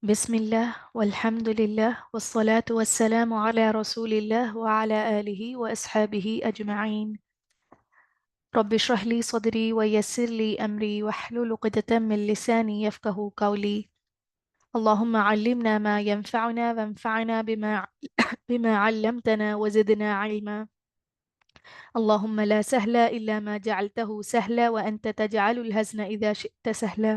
بسم الله والحمد لله والصلاة والسلام على رسول الله وعلى آله وأصحابه أجمعين. رب اشرح لي صدري ويسر لي أمري واحلل عقدة من لساني يفقه قولي. اللهم علمنا ما ينفعنا وانفعنا بما علمتنا وزدنا علما. اللهم لا سهل إلا ما جعلته سهلا وأنت تجعل الهزن إذا شئت سهلا.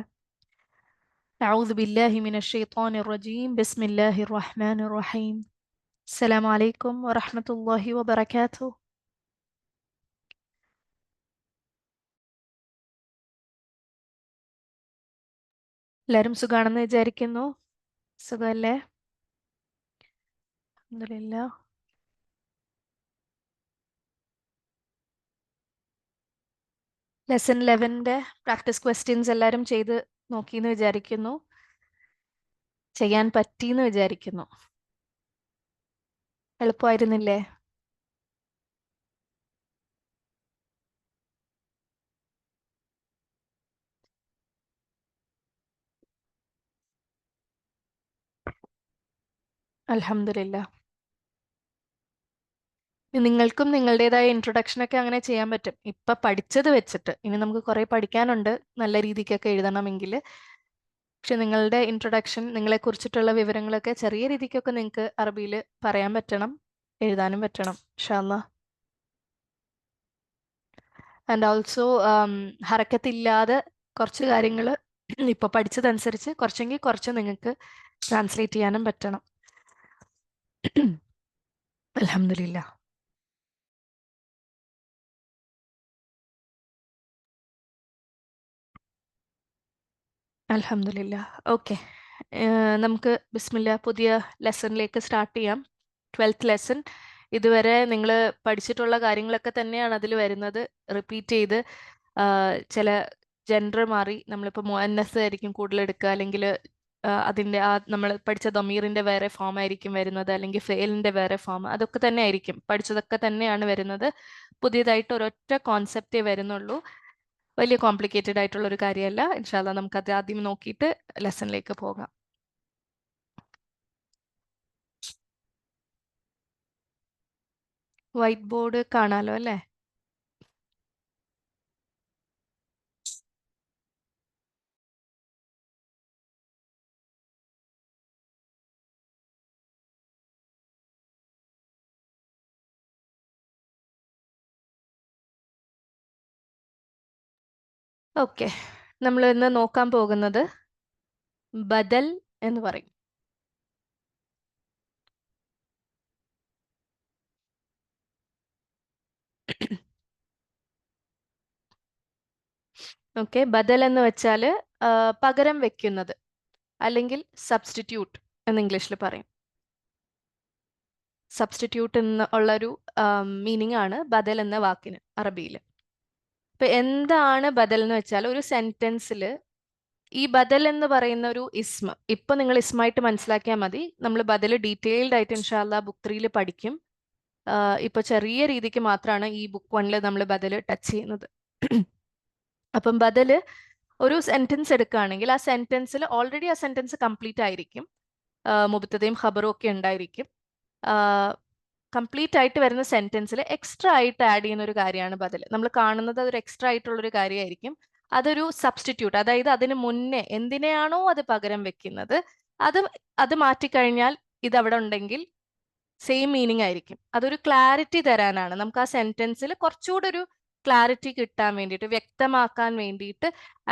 أعوذ بالله من الشيطان الرجيم. بسم الله الرحمن الرحيم. السلام عليكم ورحمة الله وبركاته. എല്ലാവരും സുഖാണെന്ന് വിചാരിക്കുന്നു. സുഖമല്ലേ? അൽഹംദുലില്ലാ. ലെസൺ 11ന്റെ പ്രാക്ടീസ് ക്വസ്റ്റ്യൻസ് എല്ലാവരും ചെയ്ത് നോക്കിയെന്ന് വിചാരിക്കുന്നു. ചെയ്യാൻ പറ്റിയെന്ന് വിചാരിക്കുന്നു. എളുപ്പമായിരുന്നില്ലേ? അൽഹംദുലില്ലാ. നിങ്ങൾക്കും നിങ്ങളുടേതായ ഇൻട്രൊഡക്ഷൻ ഒക്കെ അങ്ങനെ ചെയ്യാൻ പറ്റും. ഇപ്പൊ പഠിച്ചത് വെച്ചിട്ട് ഇനി നമുക്ക് കുറെ പഠിക്കാനുണ്ട് നല്ല രീതിക്കൊക്കെ എഴുതണമെങ്കിൽ. പക്ഷെ നിങ്ങളുടെ ഇൻട്രൊഡക്ഷൻ, നിങ്ങളെ കുറിച്ചിട്ടുള്ള വിവരങ്ങളൊക്കെ ചെറിയ രീതിക്കൊക്കെ നിങ്ങൾക്ക് അറബിയിൽ പറയാൻ പറ്റണം, എഴുതാനും പറ്റണം ഇൻഷാ അല്ലാ. ആൻഡ് ഓൾസോ ഹറക്കത്തില്ലാതെ കുറച്ച് കാര്യങ്ങൾ ഇപ്പൊ പഠിച്ചതനുസരിച്ച് കുറച്ചെങ്കിൽ കുറച്ച് നിങ്ങൾക്ക് ട്രാൻസ്ലേറ്റ് ചെയ്യാനും പറ്റണം. അൽഹംദുലില്ലാ. അൽഹംദുലില്ലാ. ഓക്കെ, നമുക്ക് ബിസ്മില്ല പുതിയ ലെസണിലേക്ക് സ്റ്റാർട്ട് ചെയ്യാം. 12th lesson. ഇതുവരെ നിങ്ങൾ പഠിച്ചിട്ടുള്ള കാര്യങ്ങളൊക്കെ തന്നെയാണ് അതിൽ വരുന്നത്. റിപ്പീറ്റ് ചെയ്ത് ചില ജെൻഡർ മാറി നമ്മളിപ്പോൾ മുഅന്നസ് ആയിരിക്കും കൂടുതൽ എടുക്കുക, അല്ലെങ്കിൽ അതിൻ്റെ ആ നമ്മൾ പഠിച്ച ദമീറിൻ്റെ വേറെ ഫോം ആയിരിക്കും വരുന്നത്, അല്ലെങ്കിൽ ഫെയിലിൻ്റെ വേറെ ഫോം, അതൊക്കെ തന്നെ ആയിരിക്കും. പഠിച്ചതൊക്കെ തന്നെയാണ് വരുന്നത്. പുതിയതായിട്ട് ഒരൊറ്റ കോൺസെപ്റ്റേ വരുന്നുള്ളൂ. വലിയ കോംപ്ലിക്കേറ്റഡ് ആയിട്ടുള്ള ഒരു കാര്യമല്ല. ഇൻഷാല്ല നമുക്കത് ആദ്യം നോക്കിയിട്ട് ലെസണിലേക്ക് പോകാം. വൈറ്റ് ബോർഡ് കാണാലോ അല്ലേ? ഓക്കെ, നമ്മൾ ഇന്ന് നോക്കാൻ പോകുന്നത് ബദൽ എന്ന് പറയും. ഓക്കെ, ബദൽ എന്ന് വെച്ചാൽ പകരം വെക്കുന്നത്, അല്ലെങ്കിൽ സബ്സ്റ്റിറ്റ്യൂട്ട് എന്ന് ഇംഗ്ലീഷിൽ പറയും. സബ്സ്റ്റിറ്റ്യൂട്ട് എന്ന് ഉള്ളൊരു മീനിങ് ആണ് ബദൽ എന്ന വാക്കിന് അറബിയിൽ. ഇപ്പൊ എന്താണ് ബദൽ എന്ന് വെച്ചാൽ, ഒരു സെന്റൻസിൽ ഈ ബദൽ എന്ന് പറയുന്ന ഒരു ഇസ്മ, ഇപ്പൊ നിങ്ങൾ ഇസ്മായിട്ട് മനസ്സിലാക്കിയാൽ മതി. നമ്മൾ ബദൽ ഡീറ്റെയിൽഡ് ആയിട്ട് ഇൻഷാല്ല ബുക്ക് 3 പഠിക്കും. ഇപ്പൊ ചെറിയ രീതിക്ക് മാത്രമാണ് ഈ ബുക്ക് 1 നമ്മൾ ബദൽ ടച്ച് ചെയ്യുന്നത്. അപ്പം ബദല് ഒരു സെന്റൻസ് എടുക്കുകയാണെങ്കിൽ ആ സെന്റൻസിൽ ഓൾറെഡി ആ സെന്റൻസ് കംപ്ലീറ്റ് ആയിരിക്കും. മുബത്തതയും ഖബറും ഒക്കെ ഉണ്ടായിരിക്കും. കംപ്ലീറ്റ് ആയിട്ട് വരുന്ന സെന്റൻസിൽ എക്സ്ട്രാ ആയിട്ട് ആഡ് ചെയ്യുന്ന ഒരു കാര്യമാണ് ബദൽ. നമ്മൾ കാണുന്നത് അതൊരു എക്സ്ട്രാ ആയിട്ടുള്ളൊരു കാര്യമായിരിക്കും. അതൊരു സബ്സ്റ്റിറ്റ്യൂട്ട്, അതായത് അതിന് മുന്നേ എന്തിനെയാണോ അത് പകരം വെക്കുന്നത് അത് അത് മാറ്റിക്കഴിഞ്ഞാൽ ഇത് അവിടെ ഉണ്ടെങ്കിൽ സെയിം മീനിങ് ആയിരിക്കും. അതൊരു ക്ലാരിറ്റി തരാനാണ്, നമുക്ക് ആ സെന്റൻസിൽ കുറച്ചുകൂടെ ഒരു ക്ലാരിറ്റി കിട്ടാൻ വേണ്ടിയിട്ട്, വ്യക്തമാക്കാൻ വേണ്ടിയിട്ട്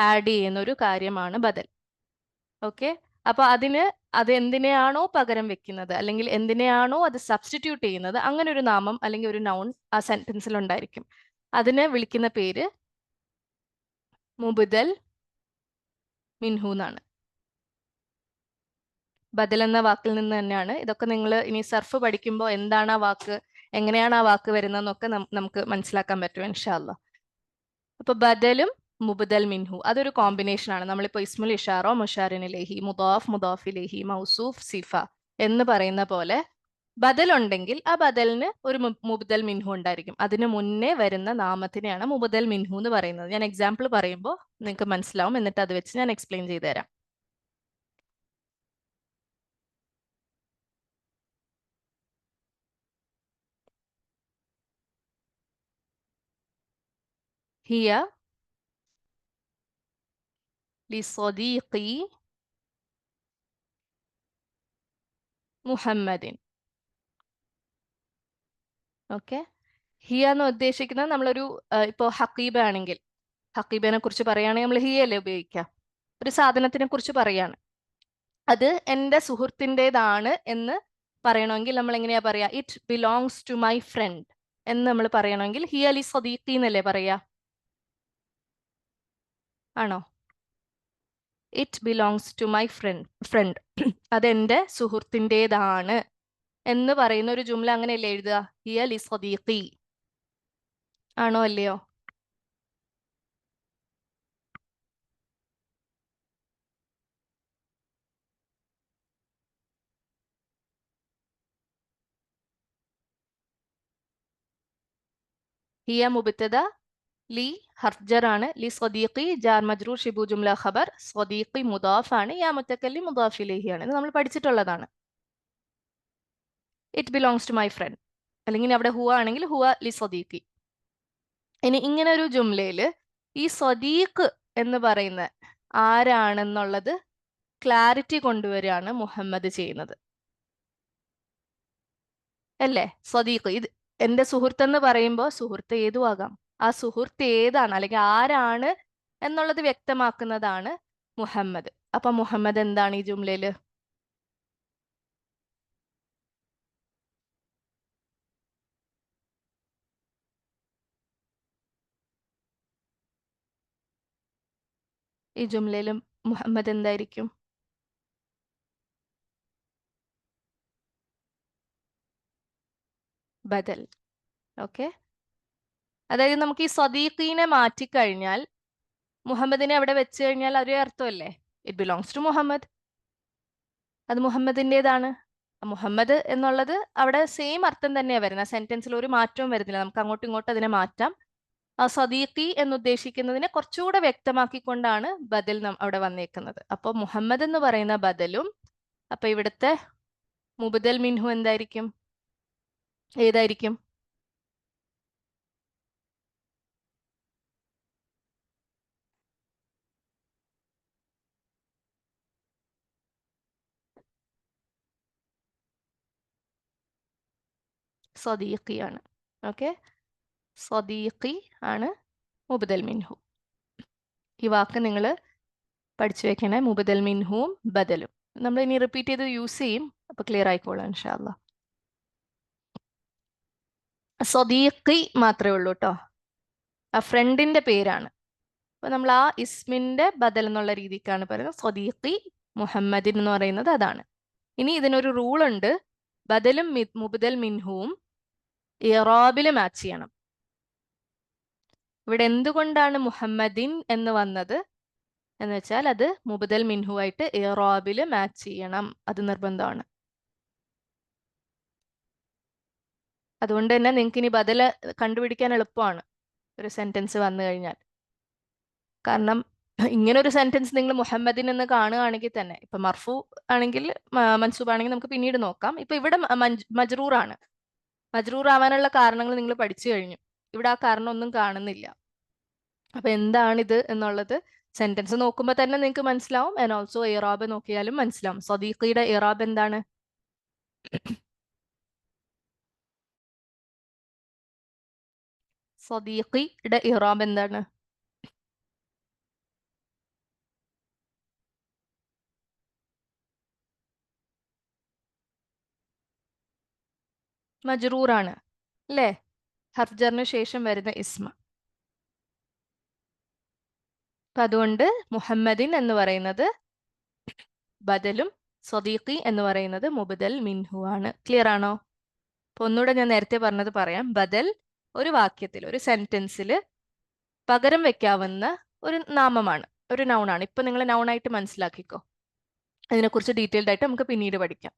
ആഡ് ചെയ്യുന്ന ഒരു കാര്യമാണ് ബദൽ. ഓക്കെ, അപ്പൊ അത് എന്തിനെയാണോ പകരം വെക്കുന്നത്, അല്ലെങ്കിൽ എന്തിനെയാണോ അത് സബ്സ്റ്റിറ്റ്യൂട്ട് ചെയ്യുന്നത്, അങ്ങനെ ഒരു നാമം അല്ലെങ്കിൽ ഒരു നൗൺ ആ സെന്റൻസിൽ ഉണ്ടായിരിക്കും. അതിനെ വിളിക്കുന്ന പേര് മുബദൽ മിൻഹു എന്നാണ്. ബദൽ എന്ന വാക്കിൽ നിന്ന് തന്നെയാണ്. ഇതൊക്കെ നിങ്ങൾ ഇനി സർഫ് പഠിക്കുമ്പോൾ എന്താണ് ആ വാക്ക്, എങ്ങനെയാണ് ആ വാക്ക് വരുന്നതെന്നൊക്കെ നമുക്ക് മനസ്സിലാക്കാൻ പറ്റും ഇൻഷാ അല്ലാ. അപ്പൊ ബദലും മുബദൽ മിൻഹു അതൊരു കോമ്പിനേഷൻ ആണ്. നമ്മളിപ്പോ ഇസ്മുൽ ഇഷാറോ മുഷാറിൻ ഇലൈഹി, മുദാഫ് മുദാഫ് ഇലൈഹി, മൗസൂഫ് സിഫ എന്ന് പറയുന്ന പോലെ ബദൽ ഉണ്ടെങ്കിൽ ആ ബദലിന് ഒരു മുബദൽ മിൻഹു ഉണ്ടായിരിക്കും. അതിന് മുന്നേ വരുന്ന നാമത്തിനെയാണ് മുബദൽ മിൻഹു എന്ന് പറയുന്നത്. ഞാൻ എക്സാമ്പിൾ പറയുമ്പോൾ നിങ്ങൾക്ക് മനസ്സിലാവും, എന്നിട്ട് അത് വെച്ച് ഞാൻ എക്സ്പ്ലെയിൻ ചെയ്തു തരാം. ഹിയ ലിസ്വദീഖി മുഹമ്മദിൻ. ഓക്കെ, ഹിയ എന്ന് ഉദ്ദേശിക്കുന്നത് നമ്മളൊരു ഇപ്പോൾ ഹക്കീബ ആണെങ്കിൽ ഹക്കീബിനെ കുറിച്ച് പറയുകയാണെങ്കിൽ നമ്മൾ ഹിയ അല്ലേ ഉപയോഗിക്കുക. ഒരു സാധനത്തിനെ കുറിച്ച് പറയാണ്, അത് എൻ്റെ സുഹൃത്തിൻ്റെതാണ് എന്ന് പറയണമെങ്കിൽ നമ്മൾ എങ്ങനെയാ പറയാ? It belongs to my friend എന്ന് നമ്മൾ പറയണമെങ്കിൽ ഹിയ ലി സദീഖി എന്നല്ലേ പറയാ? ആണോ? It belongs to my friend അതെന്റെ സുഹൃത്തിൻ്റെതാണ് എന്ന് പറയുന്ന ഒരു ജുംല അങ്ങനെയല്ലേ എഴുതുക? ഹിയ ലി സദീഖി. ആണോ അല്ലയോ? ഹിയ മുബ്തദ, ലി ഹർജർ ആണ്, ലി സ്വദീഖി ജാർ മജ്റൂർ ഷിബു ജുംല ഖബർ, സ്വദീഖി മുദാഫ് ആണ്, യാ മുത്തക്കല്ലിം മുദാഫ് ഇലൈഹി ആണ്. ഇത് നമ്മൾ പഠിച്ചിട്ടുള്ളതാണ്. It belongs to my friend, അല്ലെങ്കിൽ അവിടെ ഹുവ ആണെങ്കിൽ ഹുവ ലി സ്വദീഖി. ഇനി ഇങ്ങനെ ഒരു ജുംലയില് ഈ സ്വദീഖ് എന്ന് പറയുന്ന ആരാണെന്നുള്ളത് ക്ലാരിറ്റി കൊണ്ടുവരികയാണ് മുഹമ്മദ് ചെയ്യുന്നത്, അല്ലേ? സ്വദീഖ്, ഇത് എന്റെ സുഹൃത്ത് എന്ന് പറയുമ്പോൾ സുഹൃത്ത് ഏതും ആകാം. ആ സുഹൃത്ത് ഏതാണ് അല്ലെങ്കിൽ ആരാണ് എന്നുള്ളത് വ്യക്തമാക്കുന്നതാണ് മുഹമ്മദ്. അപ്പൊ മുഹമ്മദ് എന്താണ് ഈ ജുംലയില്? ഈ ജുംലയിലും മുഹമ്മദ് എന്തായിരിക്കും? ബദൽ. ഓക്കെ, അതായത് നമുക്ക് ഈ സദീഖീനെ മാറ്റിക്കഴിഞ്ഞാൽ മുഹമ്മദിനെ അവിടെ വെച്ച് കഴിഞ്ഞാൽ ഒരേ അർത്ഥമല്ലേ? ഇറ്റ് ബിലോങ്സ് ടു മുഹമ്മദ്, അത് മുഹമ്മദിൻ്റെതാണ്. മുഹമ്മദ് എന്നുള്ളത് അവിടെ സെയിം അർത്ഥം തന്നെയാണ് വരുന്നത്. സെന്റൻസിൽ ഒരു മാറ്റവും വരുന്നില്ല. നമുക്ക് അങ്ങോട്ടും ഇങ്ങോട്ടും അതിനെ മാറ്റാം. ആ സദീഖി എന്നുദ്ദേശിക്കുന്നതിനെ കുറച്ചുകൂടെ വ്യക്തമാക്കിക്കൊണ്ടാണ് ബദൽ അവിടെ വന്നേക്കുന്നത്. അപ്പൊ മുഹമ്മദ് എന്ന് പറയുന്ന ബദലും, അപ്പൊ ഇവിടുത്തെ മുബദൽ മിൻഹു എന്തായിരിക്കും? ഏതായിരിക്കും? സദീഖി ആണ്. ഓക്കെ, സദീഖി ആണ് മുബദൽ മിൻഹു. ഈ വാക്ക് നിങ്ങൾ പഠിച്ചു വെക്കണേ, മുബദൽ മിൻഹുവും ബദലും. നമ്മൾ ഇനി റിപ്പീറ്റ് ചെയ്ത് യൂസ് ചെയ്യും, അപ്പൊ ക്ലിയർ ആയിക്കോളാം ഇൻഷാ അല്ലാ. സദീഖി മാത്രമേ ഉള്ളൂ കേട്ടോ, ആ ഫ്രണ്ടിന്റെ പേരാണ്. അപ്പൊ നമ്മൾ ആ ഇസ്മിന്റെ ബദൽ എന്നുള്ള രീതിക്കാണ് പറയുന്നത്. സദീഖി മുഹമ്മദിൻ എന്ന് പറയുന്നത് അതാണ്. ഇനി ഇതിനൊരു റൂൾ ഉണ്ട്, ബദലും മുബദൽ മിൻഹുവും ഇറാബിൽ മാച്ച് ചെയ്യണം. ഇവിടെ എന്തുകൊണ്ടാണ് മുഹമ്മദിൻ എന്ന് വന്നത് എന്ന് വെച്ചാൽ അത് മുബദൽ മിൻഹു ആയിട്ട് ഇറാബിൽ മാച്ച് ചെയ്യണം, അത് നിർബന്ധമാണ്. അതുകൊണ്ട് തന്നെ നിങ്ങൾക്ക് ഇനി ബദല് കണ്ടുപിടിക്കാൻ എളുപ്പമാണ് ഒരു സെന്റൻസ് വന്നു കഴിഞ്ഞാൽ. കാരണം ഇങ്ങനെ ഒരു സെന്റൻസ് നിങ്ങൾ മുഹമ്മദിൻ എന്ന് കാണുകയാണെങ്കിൽ തന്നെ, ഇപ്പൊ മർഫു ആണെങ്കിൽ മൻസൂബ് ആണെങ്കിൽ നമുക്ക് പിന്നീട് നോക്കാം. ഇപ്പൊ ഇവിടെ മജ്റൂർ ആണ്. മജ്റൂർ ആവാനുള്ള കാരണങ്ങൾ നിങ്ങൾ പഠിച്ചു കഴിഞ്ഞു. ഇവിടെ ആ കാരണം ഒന്നും കാണുന്നില്ല. അപ്പൊ എന്താണിത് എന്നുള്ളത് സെന്റൻസ് നോക്കുമ്പോൾ തന്നെ നിങ്ങൾക്ക് മനസ്സിലാവും. ആൻഡ് ഓൾസോ ഇറാബ് നോക്കിയാലും മനസ്സിലാവും. സദീഖിയുടെ ഇറാബ് എന്താണ്? സദീഖിയുടെ ഇറാബ് എന്താണ്? മജ്റൂറാണ് അല്ലേ? ഹർജറിന് ശേഷം വരുന്ന ഇസ്മ. അപ്പൊ അതുകൊണ്ട് മുഹമ്മദിൻ എന്ന് പറയുന്നത് ബദലും സദീഖി എന്ന് പറയുന്നത് മുബദൽ മിൻഹു ആണ്. ക്ലിയർ ആണോ? അപ്പൊ ഒന്നുകൂടെ ഞാൻ നേരത്തെ പറഞ്ഞത് പറയാം. ബദൽ ഒരു വാക്യത്തിൽ, ഒരു സെന്റൻസിൽ പകരം വെക്കാവുന്ന ഒരു നാമമാണ്, ഒരു നൗണാണ്. ഇപ്പൊ നിങ്ങൾ നൗണായിട്ട് മനസ്സിലാക്കിക്കോ. അതിനെക്കുറിച്ച് ഡീറ്റെയിൽഡ് ആയിട്ട് നമുക്ക് പിന്നീട് പഠിക്കാം.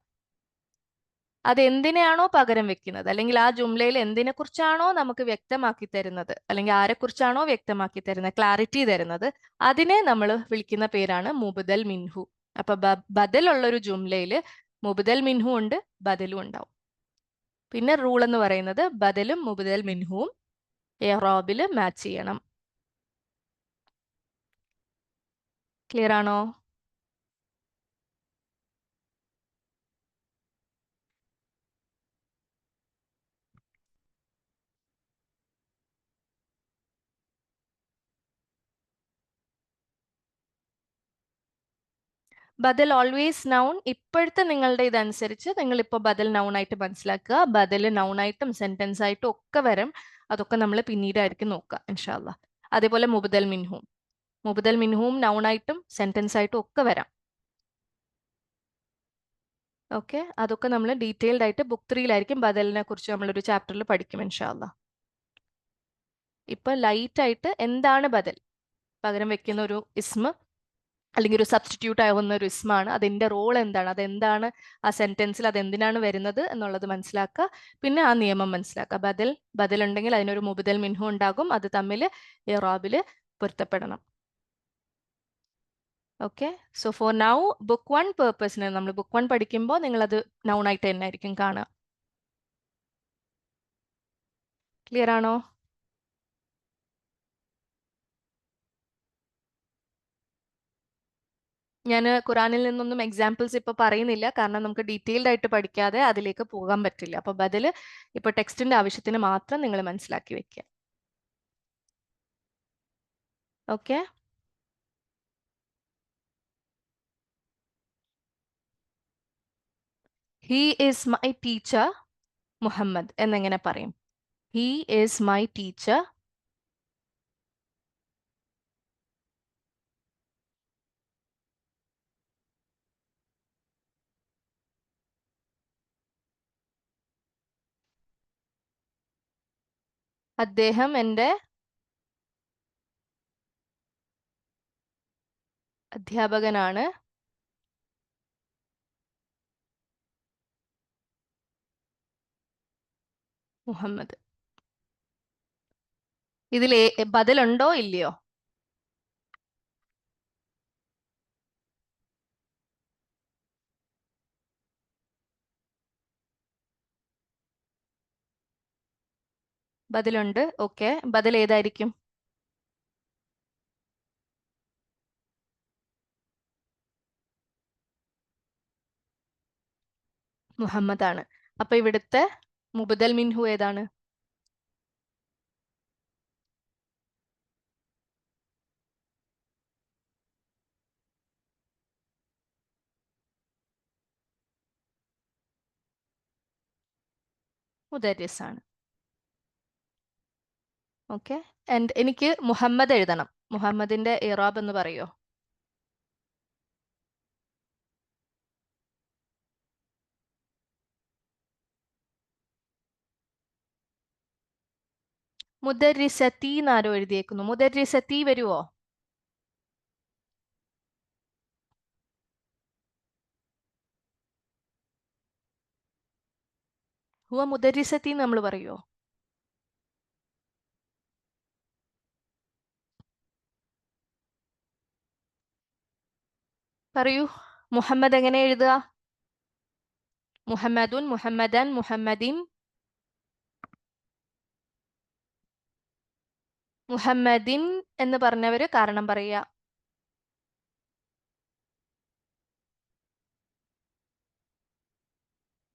അത് എന്തിനെയാണോ പകരം വെക്കുന്നത്, അല്ലെങ്കിൽ ആ ജുംലയിൽ എന്തിനെ കുറിച്ചാണോ നമുക്ക് വ്യക്തമാക്കി തരുന്നത്, അല്ലെങ്കിൽ ആരെക്കുറിച്ചാണോ വ്യക്തമാക്കി തരുന്നത്, ക്ലാരിറ്റി തരുന്നത്, അതിനെ നമ്മൾ വിളിക്കുന്ന പേരാണ് മുബദൽ മിൻഹു. അപ്പൊ ബദലുള്ള ഒരു ജുംലയില് മുബദൽ മിൻഹു ഉണ്ട്, ബദലും ഉണ്ടാവും. പിന്നെ റൂൾ എന്ന് പറയുന്നത് ബദലും മുബദൽ മിൻഹുവും ഇറാബിൽ മാച്ച് ചെയ്യണം. ക്ലിയർ ആണോ? ബദൽ ഓൾവേസ് നൗൺ. ഇപ്പോഴത്തെ നിങ്ങളുടെ ഇതനുസരിച്ച് നിങ്ങൾ ഇപ്പോൾ ബദൽ നൗൺ ആയിട്ട് മനസ്സിലാക്കുക. ബദൽ നൗൺ ആയിട്ടും സെന്റൻസ് ആയിട്ടും ഒക്കെ വരും. അതൊക്കെ നമ്മൾ പിന്നീടായിരിക്കും നോക്കുക ഇൻഷാല്ല. അതേപോലെ മുബദൽ മിൻഹും. മുബദൽ മിൻഹും നൗൺ ആയിട്ടും സെന്റൻസ് ആയിട്ടും ഒക്കെ വരാം. ഓക്കെ, അതൊക്കെ നമ്മൾ ഡീറ്റെയിൽഡ് ആയിട്ട് ബുക്ക് 3-ലായിരിക്കും ബദലിനെ കുറിച്ച് നമ്മളൊരു ചാപ്റ്ററിൽ പഠിക്കും ഇൻഷാല്ല. ഇപ്പൊ ലൈറ്റ് ആയിട്ട് എന്താണ് ബദൽ, പകരം വെക്കുന്ന ഒരു ഇസ്മ അല്ലെങ്കിൽ ഒരു സബ്സ്റ്റിറ്റ്യൂട്ട് ആവുന്ന ഒരു ഇസ്മാണ്, അതിന്റെ റോൾ എന്താണ്, അതെന്താണ് ആ സെന്റൻസിൽ, അതെന്തിനാണ് വരുന്നത് എന്നുള്ളത് മനസ്സിലാക്കുക. പിന്നെ ആ നിയമം മനസ്സിലാക്കുക. ബദൽ ഉണ്ടെങ്കിൽ അതിനൊരു മുബദൽ മിൻഹു ഉണ്ടാകും, അത് തമ്മിൽ ഇറാബിൽ പൊരുത്തപ്പെടണം. Okay, so for now book 1 പേർപ്പസിന് നമ്മൾ ബുക്ക് 1 പഠിക്കുമ്പോൾ നിങ്ങളത് നൗൺ ആയിട്ട് തന്നെ ആയിരിക്കും കാണുക. ക്ലിയർ ആണോ? ഞാൻ ഖുറാനിൽ നിന്നൊന്നും എക്സാമ്പിൾസ് ഇപ്പൊ പറയുന്നില്ല, കാരണം നമുക്ക് ഡീറ്റെയിൽഡ് ആയിട്ട് പഠിക്കാതെ അതിലേക്ക് പോകാൻ പറ്റില്ല. അപ്പൊ ബദല് ഇപ്പൊ ടെക്സ്റ്റിന്റെ ആവശ്യത്തിന് മാത്രം നിങ്ങൾ മനസ്സിലാക്കി വെക്കുക. Okay, he is my teacher Muhammad എന്നെങ്ങനെ പറയും? He is my teacher. അദ്ദേഹം എൻ്റെ അധ്യാപകനാണ്. മുഹമ്മദ്. ഇതിൽ ബദലുണ്ടോ ഇല്ലയോ? ബദലുണ്ട്. ഓക്കെ, ബദൽ ഏതായിരിക്കും? മുഹമ്മദ് ആണ്. അപ്പൊ ഇവിടുത്തെ മുബദൽ മിൻഹു ഏതാണ്? മുദരിസ് ആണ്. ഓക്കെ, ആൻഡ് എനിക്ക് മുഹമ്മദ് എഴുതണം. മുഹമ്മദിന്റെ ഇറാബ് എന്ന് പറയോ? മുദരിസത്തി എന്നാരോ എഴുതിയേക്കുന്നു. മുദരിസത്തി വരുവോ? ഹുവ മുദരിസത്തി നമ്മൾ പറയോ? പറയൂ, മുഹമ്മദ് എങ്ങനെ എഴുതുക? മുഹമ്മദുൻ, മുഹമ്മദൻ, മുഹമ്മദിൻ. മുഹമ്മദിൻ എന്ന് പറഞ്ഞവര് കാരണം പറയുക.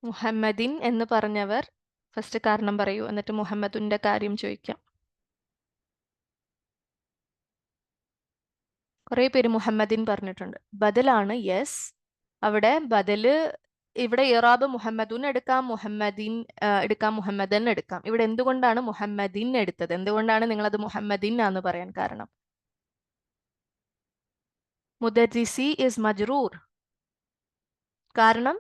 മുഹമ്മദിൻ എന്ന് പറഞ്ഞവർ ഫസ്റ്റ് കാരണം പറയൂ, എന്നിട്ട് മുഹമ്മദിന്റെ കാര്യം ചോദിക്കാം. കുറെ പേര് മുഹമ്മദിൻ പറഞ്ഞിട്ടുണ്ട്. ബദലാണ്, യെസ്. അവിടെ ബദല്, ഇവിടെ ഇറാബ് മുഹമ്മദുൻ എടുക്കാം, മുഹമ്മദിൻ എടുക്കാം, മുഹമ്മദൻ എടുക്കാം. ഇവിടെ എന്തുകൊണ്ടാണ് മുഹമ്മദിൻ എടുത്തത്? എന്തുകൊണ്ടാണ് നിങ്ങളത് മുഹമ്മദിൻ ആന്ന് പറയാൻ കാരണം? മുദരിസി ഇസ് മജ്റൂർ. കാരണം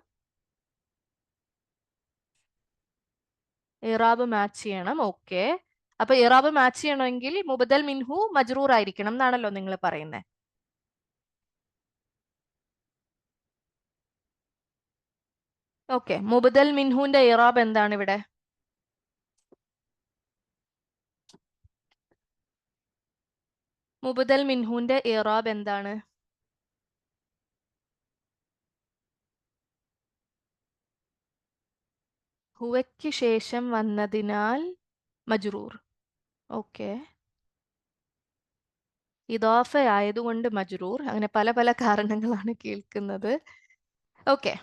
ഇറാബ് മാച്ച് ചെയ്യണം. ഓക്കെ, അപ്പൊ ഇറാബ് മാച്ച് ചെയ്യണമെങ്കിൽ മുബദൽ മിൻഹു മജ്റൂർ ആയിരിക്കണം എന്നാണല്ലോ നിങ്ങൾ പറയുന്നത്. ഓക്കെ, മുബദൽ മിൻഹുന്റെ ഇറാബ് എന്താണ് ഇവിടെ? മുബദൽ മിൻഹുന്റെ ഇറാബ് എന്താണ്? ഹുവയ്ക്ക് ശേഷം വന്നതിനാൽ മജ്റൂർ. ഓക്കെ, ഇദാഫ ആയതുകൊണ്ട് മജ്റൂർ, അങ്ങനെ പല പല കാരണങ്ങളാണ് കേൾക്കുന്നത്. ഓക്കെ,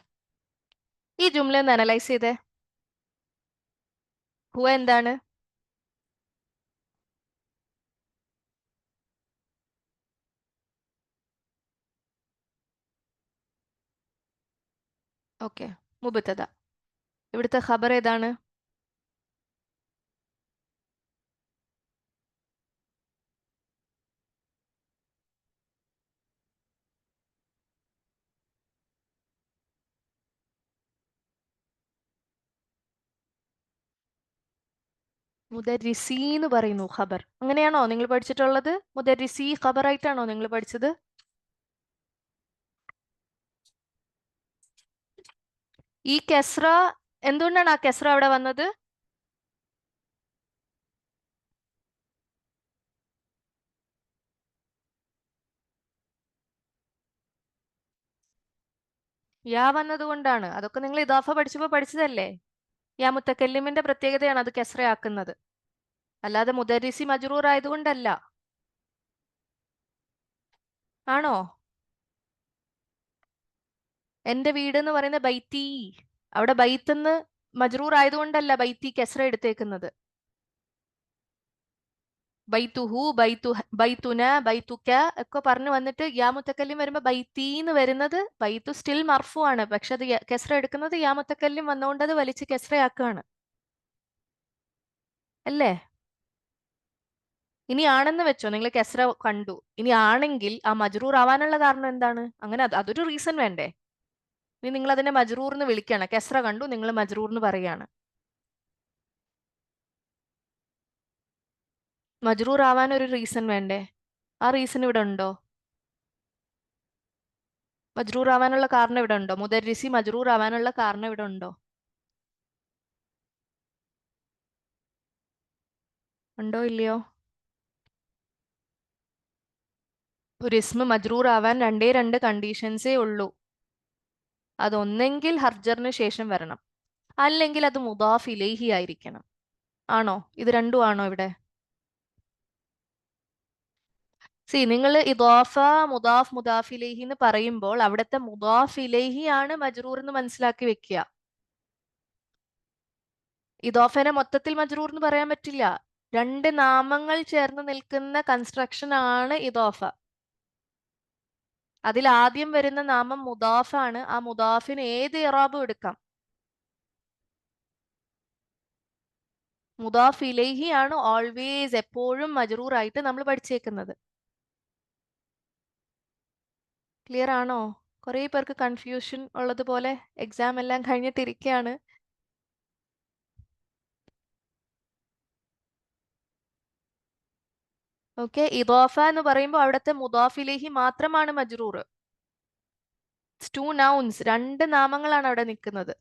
ഈ ജുംല ഒന്ന് അനലൈസ് ചെയ്തേ. ഹുവ എന്താണ്? ഓക്കെ, മുബത്തദ. ഇവിടുത്തെ ഖബർ ഏതാണ്? മുദരിസി എന്ന് പറയുന്നു ഖബർ. അങ്ങനെയാണോ നിങ്ങൾ പഠിച്ചിട്ടുള്ളത്? മുദരിസി ഖബർ ആയിട്ടാണോ നിങ്ങൾ പഠിച്ചത്? ഈ കെസ്ര, എന്തുകൊണ്ടാണ് ആ കെസ്ര അവിടെ വന്നത്? യാ വന്നത് കൊണ്ടാണ്. അതൊക്കെ നിങ്ങൾ ഇദാഫ പഠിച്ചപ്പോ പഠിച്ചതല്ലേ. യാ മുത്തക്കല്ലിമിന്റെ പ്രത്യേകതയാണ് അത് കെസ്രയാക്കുന്നത്, അല്ലാതെ മുദരിസി മജ്റൂർ ആയതുകൊണ്ടല്ല. ആണോ? എന്റെ വീട് എന്ന് പറയുന്ന ബൈത്തി, അവിടെ ബൈത്തെന്ന് മജ്റൂർ ആയതുകൊണ്ടല്ല ബൈത്തി കെസ്ര എടുത്തേക്കുന്നത്. ബൈത്തുഹു, ബൈത്തുന, ബൈത്തുക്ക ഒക്കെ പറഞ്ഞു വന്നിട്ട് യാ മുത്തക്കല്ലിം വരുമ്പോ ബൈത്തീന്ന് വരുന്നത്, ബൈത്തു സ്റ്റിൽ മർഫു ആണ്, പക്ഷെ അത് കെസ്ര എടുക്കുന്നത് യാ മുത്തക്കല്ലിം വന്നുകൊണ്ട് അത് വലിച്ച് കെസ്രയാക്കുകയാണ് അല്ലേ. ഇനി ആണെന്ന് വെച്ചോ, നിങ്ങൾ കെസ്ര കണ്ടു, ഇനി ആണെങ്കിൽ ആ മജ്റൂർ ആവാനുള്ള കാരണം എന്താണ്? അങ്ങനെ അതൊരു റീസൺ വേണ്ടേ? ഇനി നിങ്ങൾ അതിനെ മജ്റൂർ എന്ന് വിളിക്കുകയാണ്, കെസ്ര കണ്ടു നിങ്ങൾ മജ്റൂർ എന്ന് പറയാണ്. മജ്റൂർ ആവാൻ ഒരു റീസൺ വേണ്ടേ? ആ റീസൺ ഇവിടെ ഉണ്ടോ? മജ്റൂർ ആവാനുള്ള കാരണം ഇവിടെ ഉണ്ടോ? മുദരിസി മജ്റൂർ ആവാനുള്ള കാരണം ഇവിടെ ഉണ്ടോ? ഉണ്ടോ ഇല്ലയോ? ഒരു ഇസ്മ മജ്റൂർ ആവാൻ രണ്ടേ രണ്ട് കണ്ടീഷൻസേ ഉള്ളൂ. അതൊന്നെങ്കിൽ ഹർജറിന് ശേഷം വരണം, അല്ലെങ്കിൽ അത് മുദാഫ് ഇലൈഹി ആയിരിക്കണം. ആണോ? ഇത് രണ്ടും ആണോ ഇവിടെ? സി, നിങ്ങൾ ഇദാഫ, മുദാഫ്, മുദാഫ് ഇലൈഹി എന്ന് പറയുമ്പോൾ അവിടുത്തെ മുദാഫ് ഇലൈഹി ആണ് മജ്റൂർ എന്ന് മനസ്സിലാക്കി വെക്കുക. ഇദാഫനെ മൊത്തത്തിൽ മജ്റൂർ എന്ന് പറയാൻ പറ്റില്ല. രണ്ട് നാമങ്ങൾ ചേർന്ന് നിൽക്കുന്ന കൺസ്ട്രക്ഷൻ ആണ് ഇദാഫ. അതിൽ ആദ്യം വരുന്ന നാമം മുദാഫാണ്. ആ മുദാഫിന് ഏത് ഇറാബും എടുക്കാം. മുദാഫ് ഇലൈഹി ആണ് ഓൾവേസ്, എപ്പോഴും മജ്റൂർ ആയിട്ട് നമ്മൾ പഠിച്ചേക്കുന്നത്. ക്ലിയർ ആണോ? കുറെ പേർക്ക് കൺഫ്യൂഷൻ ഉള്ളതുപോലെ എക്സാം എല്ലാം കഴിഞ്ഞിട്ടിരിക്കുകയാണ്. ഓക്കെ, ഇദാഫ എന്ന് പറയുമ്പോൾ അവിടുത്തെ മുദാഫ് ഇലൈഹി മാത്രമാണ് മജ്റൂർ. ടു നൗൺസ്, രണ്ട് നാമങ്ങളാണ് അവിടെ നിൽക്കുന്നത്.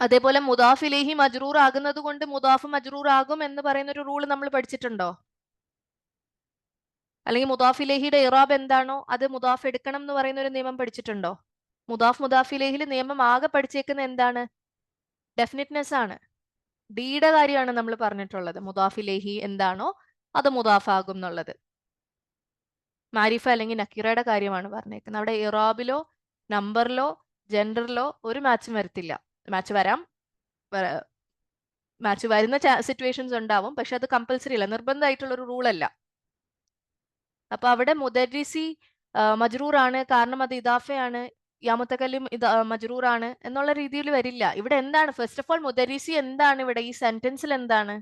അതേപോലെ മുദാഫ് ഇലൈഹി മജ്റൂർ ആകുന്നത് കൊണ്ട് മുദാഫ് മജ്റൂർ ആകും എന്ന് പറയുന്ന ഒരു റൂൾ നമ്മൾ പഠിച്ചിട്ടുണ്ടോ? അല്ലെങ്കിൽ മുദാഫ് ഇലൈഹിയുടെ ഇറാബ് എന്താണോ അത് മുദാഫ് എടുക്കണം എന്ന് പറയുന്ന ഒരു നിയമം പഠിച്ചിട്ടുണ്ടോ? മുദാഫ് ഇലൈഹിയിൽ നിയമം ആകെ പഠിച്ചേക്കുന്ന എന്താണ്? ഡെഫിനിറ്റ്നെസ് ആണ്. ഡിയുടെ കാര്യമാണ് നമ്മൾ പറഞ്ഞിട്ടുള്ളത്. മുദാഫ് ഇലൈഹി എന്താണോ അത് മുദാഫ് ആകും എന്നുള്ളത്. മാരിഫ അല്ലെങ്കിൽ നക്കീറയുടെ കാര്യമാണ് പറഞ്ഞേക്കുന്നത്. അവിടെ ഇറാബിലോ നമ്പറിലോ ജെൻഡറിലോ ഒരു മാച്ചും വരത്തില്ല. മാച്ച് വരാം, മാച്ച് വരുന്ന സിറ്റുവേഷൻസ് ഉണ്ടാവും, പക്ഷെ അത് കമ്പൽസറി അല്ല, നിർബന്ധമായിട്ടുള്ള ഒരു റൂൾ അല്ല. അപ്പൊ അവിടെ മുദരിസി മജ്റൂർ ആണ്, കാരണം അത് ഇദാഫയാണ്, യാമുത്തക്കല്ലും ഇത് മജ്റൂർ ആണ് എന്നുള്ള രീതിയിൽ വരില്ല. ഇവിടെ എന്താണ് ഫസ്റ്റ് ഓഫ് ഓൾ മുദരിസി എന്താണ് ഇവിടെ ഈ സെന്റൻസിൽ എന്താണ്?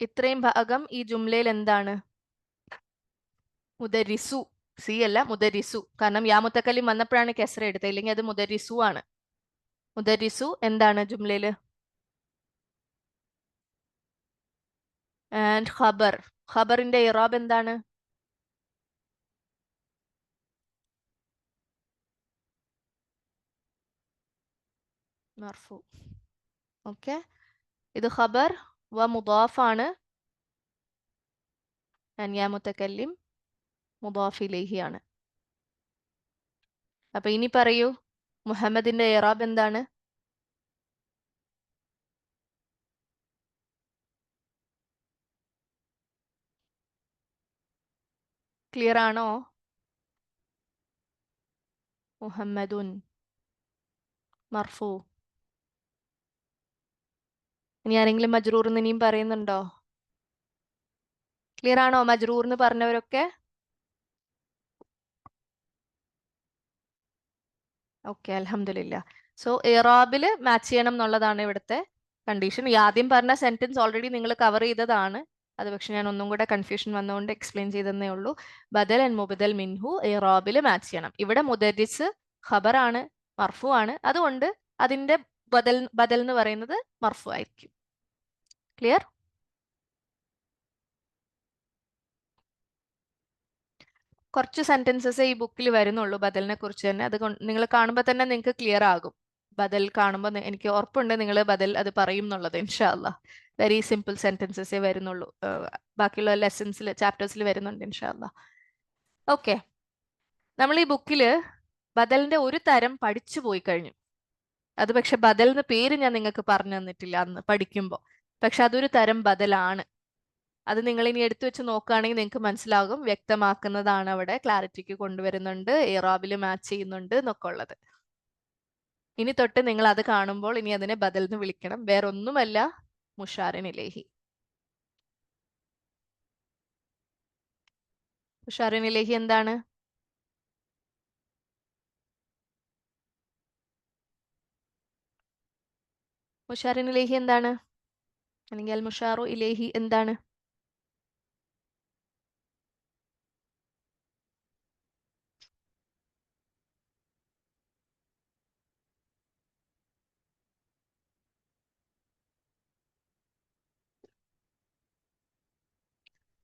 ഇത്രയും ഭാഗം ഈ ജുംലയിൽ എന്താണ്? മുദരിസു. സി അല്ല, മുദരിസു. കാരണം യാമുത്തക്കല്ലിം വന്നപ്പോഴാണ് കെസ്ര എടുത്തത്, ഇല്ലെങ്കിൽ അത് മുദരിസു ആണ്. മുദരിസു എന്താണ് ജുംലയില്? ആൻഡ് ഖബർ, ഖബറിന്റെ ഇറാബ് എന്താണ്? മർഫു. ഓക്കെ, ഇത് ഖബർ വ മുദാഫ് ആണ്, യാ മുത്തക്കല്ലിം മുദാഫ് ഇലൈഹി ആണ്. അപ്പൊ ഇനി പറയൂ, മുഹമ്മദിന്റെ ഇറാബ് എന്താണ്? ക്ലിയർ ആണോ? മുഹമ്മദുൻ മർഫു. ഇനി ആരെങ്കിലും മജ്റൂർ എന്ന് ഇനിയും പറയുന്നുണ്ടോ? ക്ലിയർ ആണോ മജ്റൂർ എന്ന് പറഞ്ഞവരൊക്കെ? ഓക്കെ, അൽഹംദുലില്ലാ. സോ ഇറാബില് മാച്ച് ചെയ്യണം എന്നുള്ളതാണ് ഇവിടുത്തെ കണ്ടീഷൻ. ഈ ആദ്യം പറഞ്ഞ സെന്റൻസ് ഓൾറെഡി നിങ്ങൾ കവർ ചെയ്തതാണ്. അത് പക്ഷെ ഞാൻ ഒന്നും കൂടെ കൺഫ്യൂഷൻ വന്നുകൊണ്ട് എക്സ്പ്ലെയിൻ ചെയ്തതേ ഉള്ളൂ. ബദൽ ആൻഡ് മുബദൽ മിൻഹു ഇറാബില് മാച്ച് ചെയ്യണം. ഇവിടെ മുദരിസ് ഖബറാണ്, മർഫു ആണ്. അതുകൊണ്ട് അതിന്റെ ബദൽ ബദൽ എന്ന് പറയുന്നത് മർഫു ആയിരിക്കും. ക്ലിയർ? കുറച്ച് സെന്റൻസസ് ഈ ബുക്കിൽ വരുന്നുള്ളൂ ബദലിനെ കുറിച്ച് തന്നെ. അത് നിങ്ങൾ കാണുമ്പോൾ തന്നെ നിങ്ങൾക്ക് ക്ലിയർ ആകും. ബദൽ കാണുമ്പോൾ എനിക്ക് ഉറപ്പുണ്ട് നിങ്ങൾ ബദൽ അത് പറയും എന്നുള്ളത്. ഇൻഷാ അല്ലാ വെരി സിമ്പിൾ സെന്റൻസസേ വരുന്നുള്ളൂ. ബാക്കിയുള്ള ലെസൺസിൽ ചാപ്റ്റേഴ്സിൽ വരുന്നുണ്ട് ഇൻഷാ അല്ലാ. ഓക്കെ, നമ്മൾ ഈ ബുക്കില് ബദലിന്റെ ഒരു തരം പഠിച്ചു പോയി കഴിഞ്ഞു. അത് പക്ഷെ ബദൽ എന്ന് പേര് ഞാൻ നിങ്ങൾക്ക് പറഞ്ഞു തന്നിട്ടില്ല അന്ന് പഠിക്കുമ്പോൾ. പക്ഷെ അതൊരു തരം ബദലാണ്. അത് നിങ്ങൾ ഇനി എടുത്തു വെച്ച് നോക്കുകയാണെങ്കിൽ നിങ്ങൾക്ക് മനസ്സിലാകും. വ്യക്തമാക്കുന്നതാണ് അവിടെ, ക്ലാരിറ്റിക്ക് കൊണ്ടുവരുന്നുണ്ട്, ഇറാബിൽ മാച്ച് ചെയ്യുന്നുണ്ട് എന്നൊക്കെ ഉള്ളത്. ഇനി തൊട്ട് നിങ്ങൾ അത് കാണുമ്പോൾ ഇനി അതിനെ ബദൽ എന്ന് വിളിക്കണം. വേറൊന്നുമല്ല, മുഷാറിൻ ഇലൈഹി. മുഷാറിൻ ഇലൈഹി എന്താണ്? മുഷാറിൻ ഇലൈഹി എന്താണ്? അല്ലെങ്കിൽ അൽ മുഷാറു ഇലൈഹി എന്താണ്?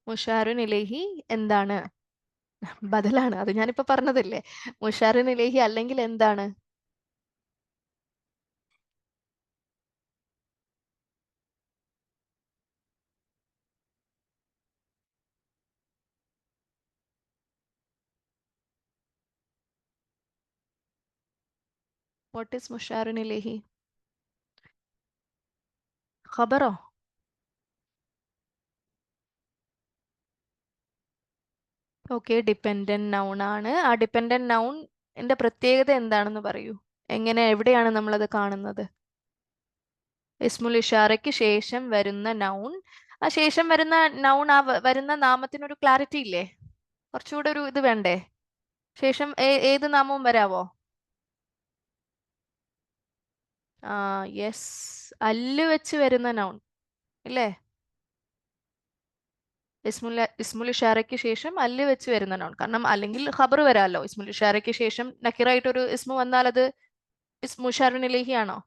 മുഷാറിൻ ഇലൈഹി എന്താണ്? ബദലാണ്. അത് ഞാനിപ്പോ പറഞ്ഞതല്ലേ. മുഷാറിൻ ഇലൈഹി അല്ലെങ്കിൽ എന്താണ്? വാട്ട് ഈസ് മുഷാറിൻ ഇലൈഹി? ഖബറോ? ഓക്കെ, ഡിപ്പെൻഡന്റ് നൗൺ ആണ്. ആ ഡിപ്പെൻഡന്റ് നൗണിന്റെ പ്രത്യേകത എന്താണെന്ന് പറയൂ. എങ്ങനെ, എവിടെയാണ് നമ്മളത് കാണുന്നത്? ഇസ്മുൽ ഇഷാറയ്ക്ക് ശേഷം വരുന്ന നൗൺ. ആ ശേഷം വരുന്ന നൗൺ, ആ വരുന്ന നാമത്തിനൊരു ക്ലാരിറ്റി ഇല്ലേ? കുറച്ചുകൂടെ ഒരു ഇത് വേണ്ടേ? ശേഷം ഏത് നാമവും വരാവോ? ആ, യെസ്, അല്ല് വെച്ച് വരുന്ന നൗൺ ഇല്ലേ? ഇസ്മുൽ ഇഷാറയ്ക്ക് ശേഷം അല്ല് വെച്ച് വരുന്ന നൗൺ. കാരണം അല്ലെങ്കിൽ ഖബർ വരാമല്ലോ. ഇസ്മുൽ ഇഷാറയ്ക്ക് ശേഷം നക്കിറായിട്ടൊരു ഇസ്മു വന്നാൽ അത് മുഷാറിൻ ഇലൈഹി ആണോ?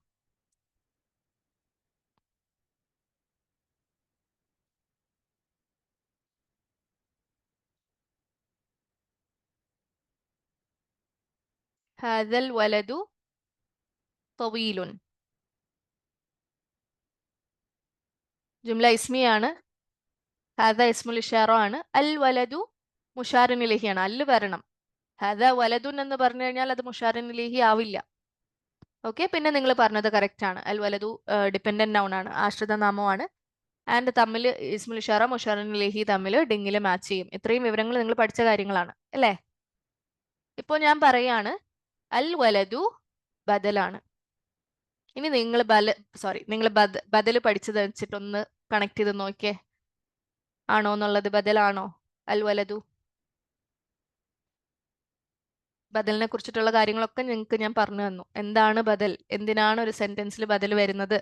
ഹാദൽ വലതു തവീലുൻ. ജുംല ഇസ്മിയാണ്. ഹാദ ഇസ്മുൽ ഇഷാറ ആണ്. അൽ വലതു മുഷാറിൻ ഇലൈഹിയാണ്. അല്ല് വരണം. ഹാദ വലതുൻ എന്ന് പറഞ്ഞു കഴിഞ്ഞാൽ അത് മുഷാറിൻ ഇലൈഹി ആവില്ല. ഓക്കെ, പിന്നെ നിങ്ങൾ പറഞ്ഞത് കറക്റ്റ് ആണ്. അൽ വലതു ഡിപ്പെൻഡന്റ് നൗൺ ആണ്, ആശ്രിത നാമമാണ്. ആൻഡ് തമ്മിൽ ഇസ്മുൽ ഇഷാറ മുഷാറിൻ ഇലൈഹി തമ്മിൽ ഡിങ്ങിൽ മാച്ച് ചെയ്യും. ഇത്രയും വിവരങ്ങൾ നിങ്ങൾ പഠിച്ച കാര്യങ്ങളാണ് അല്ലേ? ഇപ്പോൾ ഞാൻ പറയാണ് അൽ വലതു ബദലാണ്. ഇനി നിങ്ങൾ നിങ്ങൾ ബദൽ പഠിച്ചത് വെച്ചിട്ടൊന്ന് കണക്ട് ചെയ്ത് നോക്കിയേ. ആണോ എന്നുള്ളത്? ബദലാണോ അൽ വലതു? ബദലിനെ കുറിച്ചിട്ടുള്ള കാര്യങ്ങളൊക്കെ നിങ്ങൾക്ക് ഞാൻ പറഞ്ഞു തന്നു. എന്താണ് ബദൽ, എന്തിനാണ് ഒരു സെന്റൻസിൽ ബദൽ വരുന്നത്,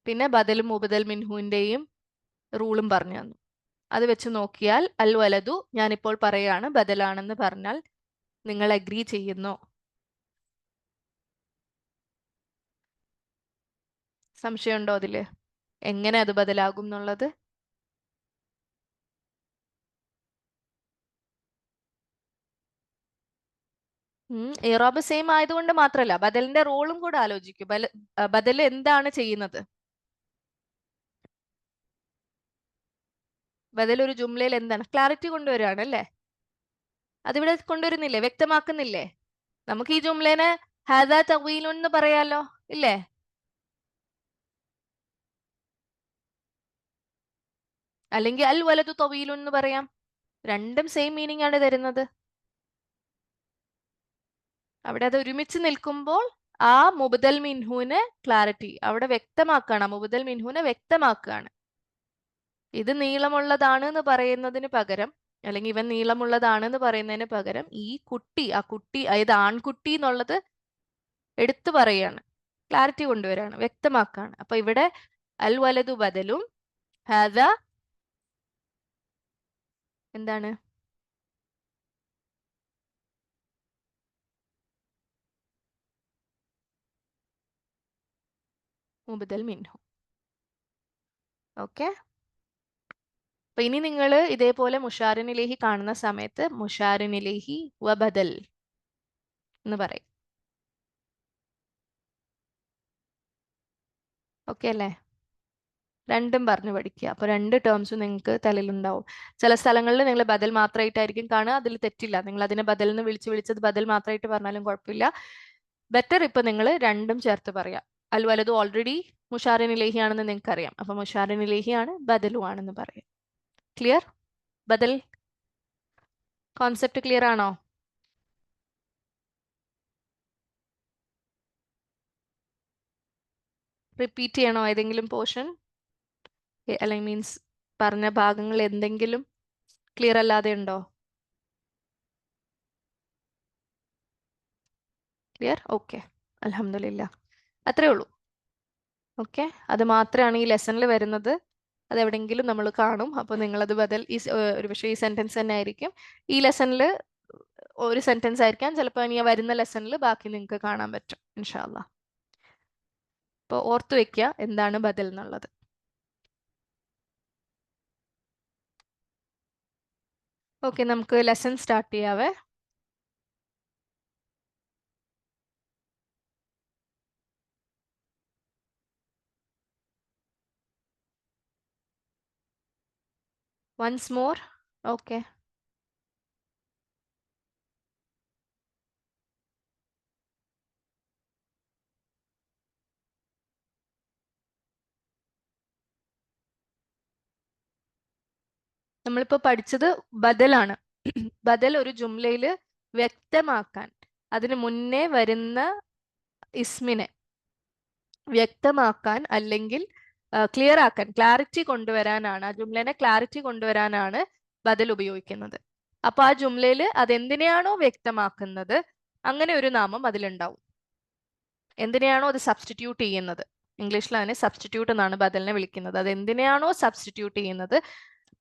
പിന്നെ ബദലും മുബദൽ മിൻഹുവിന്റെയും റൂളും പറഞ്ഞു തന്നു. അത് വെച്ച് നോക്കിയാൽ അൽ വലതു ഞാനിപ്പോൾ പറയാണ് ബദലാണെന്ന് പറഞ്ഞാൽ നിങ്ങൾ അഗ്രി ചെയ്യുന്നു? സംശയമുണ്ടോ അതില്? എങ്ങനെ അത് ബദലാകും എന്നുള്ളത്? ഇറാബ് സെയിം ആയതുകൊണ്ട് മാത്രമല്ല, ബദലിന്റെ റോളും കൂടെ ആലോചിക്കും. ബദൽ എന്താണ് ചെയ്യുന്നത്? ബദൽ ഒരു ജുംലയിൽ എന്താണ്? ക്ലാരിറ്റി കൊണ്ടുവരികയാണ് അല്ലേ? അതിവിടെ കൊണ്ടുവരുന്നില്ലേ? വ്യക്തമാക്കുന്നില്ലേ? നമുക്ക് ഈ ജുംലേനെ ഹാദ തവീലുൻ എന്ന് പറയാലോ, ഇല്ലേ? അല്ലെങ്കിൽ അൽ വലതു തവീലുൻ എന്ന് പറയാം. രണ്ടും സെയിം മീനിങ് ആണ് തരുന്നത്. അവിടെ അത് ഒരുമിച്ച് നിൽക്കുമ്പോൾ ആ മുബദൽ മിൻഹുവിന് ക്ലാരിറ്റി അവിടെ വ്യക്തമാക്കുകയാണ്, മുബദൽ മിൻഹുവിനെ വ്യക്തമാക്കുകയാണ്. ഇത് നീളമുള്ളതാണ് എന്ന് പറയുന്നതിന് പകരം, അല്ലെങ്കിൽ ഇവൻ നീളമുള്ളതാണെന്ന് പറയുന്നതിന് പകരം ഈ കുട്ടി, ആ കുട്ടി അതായത് ആൺകുട്ടി എന്നുള്ളത് എടുത്തു പറയാണ്, ക്ലാരിറ്റി കൊണ്ടുവരാണ്, വ്യക്തമാക്കാണ്. അപ്പൊ ഇവിടെ അൽ വലതു ബദലും ഹാദ എന്താണ്? മുബദൽ മിൻഹു. ഓക്കെ. അപ്പൊ ഇനി നിങ്ങൾ ഇതേപോലെ മുഷാറിനിലേഹി കാണുന്ന സമയത്ത് മുഷാറിനിലേഹി വ ബദൽ എന്ന് പറയും. ഓക്കെ അല്ലേ? രണ്ടും പറഞ്ഞു പഠിക്കുക. അപ്പൊ രണ്ട് ടേംസും നിങ്ങൾക്ക് തലയിലുണ്ടാവും. ചില സ്ഥലങ്ങളിൽ നിങ്ങൾ ബദൽ മാത്രമായിട്ടായിരിക്കും കാണുക, അതിൽ തെറ്റില്ല. നിങ്ങൾ അതിനെ ബദൽ എന്ന് വിളിച്ചത് ബദൽ മാത്രമായിട്ട് പറഞ്ഞാലും കുഴപ്പമില്ല. ബെറ്റർ ഇപ്പൊ നിങ്ങൾ രണ്ടും ചേർത്ത് പറയാം. അൽ വലതു ഓൾറെഡി മുഷാറിനിലേഹി ആണെന്ന് നിങ്ങൾക്ക് അറിയാം. അപ്പൊ മുഷാറിനിലേഹി ആണ്, ബദലു ആണെന്ന് പറയാം. ക്ലിയർ? ബദൽ കോൺസെപ്റ്റ് ക്ലിയർ ആണോ? റിപ്പീറ്റ് ചെയ്യണോ ഏതെങ്കിലും പോർഷൻ? അല്ലെങ്കിൽ മീൻസ് പറഞ്ഞ ഭാഗങ്ങൾ എന്തെങ്കിലും ക്ലിയർ അല്ലാതെ ഉണ്ടോ? ക്ലിയർ? ഓക്കെ, അൽഹംദുലില്ലാ. അത്രേ ഉള്ളൂ. ഓക്കെ, അത് മാത്രമാണ് ഈ ലെസണിൽ വരുന്നത്. അത് എവിടെയെങ്കിലും നമ്മൾ കാണും. അപ്പോൾ നിങ്ങളത് ബദൽ ഈ ഒരു പക്ഷേ ഈ സെന്റൻസ് തന്നെ ആയിരിക്കും ഈ ലെസണിൽ ഒരു സെന്റൻസ് ആയിരിക്കാം, ചിലപ്പോൾ ഇനി വരുന്ന ലെസണിൽ ബാക്കി നിങ്ങൾക്ക് കാണാൻ പറ്റും ഇൻഷാ അല്ലാ. അപ്പോൾ ഓർത്തു വെക്കുക എന്താണ് ബദൽ എന്നുള്ളത്. ഓക്കെ, നമുക്ക് ലെസൺ സ്റ്റാർട്ട് ചെയ്യാവേ. Once more. ഓക്കെ. നമ്മളിപ്പോൾ പഠിച്ചത് ബദലാണ്. ബദൽ ഒരു ജുംലയിൽ വ്യക്തമാക്കാൻ, അതിന് മുന്നേ വരുന്ന ഇസ്മിനെ വ്യക്തമാക്കാൻ അല്ലെങ്കിൽ ക്ലിയർ ആക്കാൻ, ക്ലാരിറ്റി കൊണ്ടുവരാനാണ്, ആ ജുംലേനെ ക്ലാരിറ്റി കൊണ്ടുവരാനാണ് ബദൽ ഉപയോഗിക്കുന്നത്. അപ്പൊ ആ ജുംലയിൽ അതെന്തിനെയാണോ വ്യക്തമാക്കുന്നത് അങ്ങനെ ഒരു നാമം അതിലുണ്ടാവും. എന്തിനെയാണോ അത് സബ്സ്റ്റിറ്റ്യൂട്ട് ചെയ്യുന്നത്, ഇംഗ്ലീഷിൽ അതിനെ സബ്സ്റ്റിറ്റ്യൂട്ട് എന്നാണ് ബദലിനെ വിളിക്കുന്നത്. അത് എന്തിനെയാണോ സബ്സ്റ്റിറ്റ്യൂട്ട് ചെയ്യുന്നത്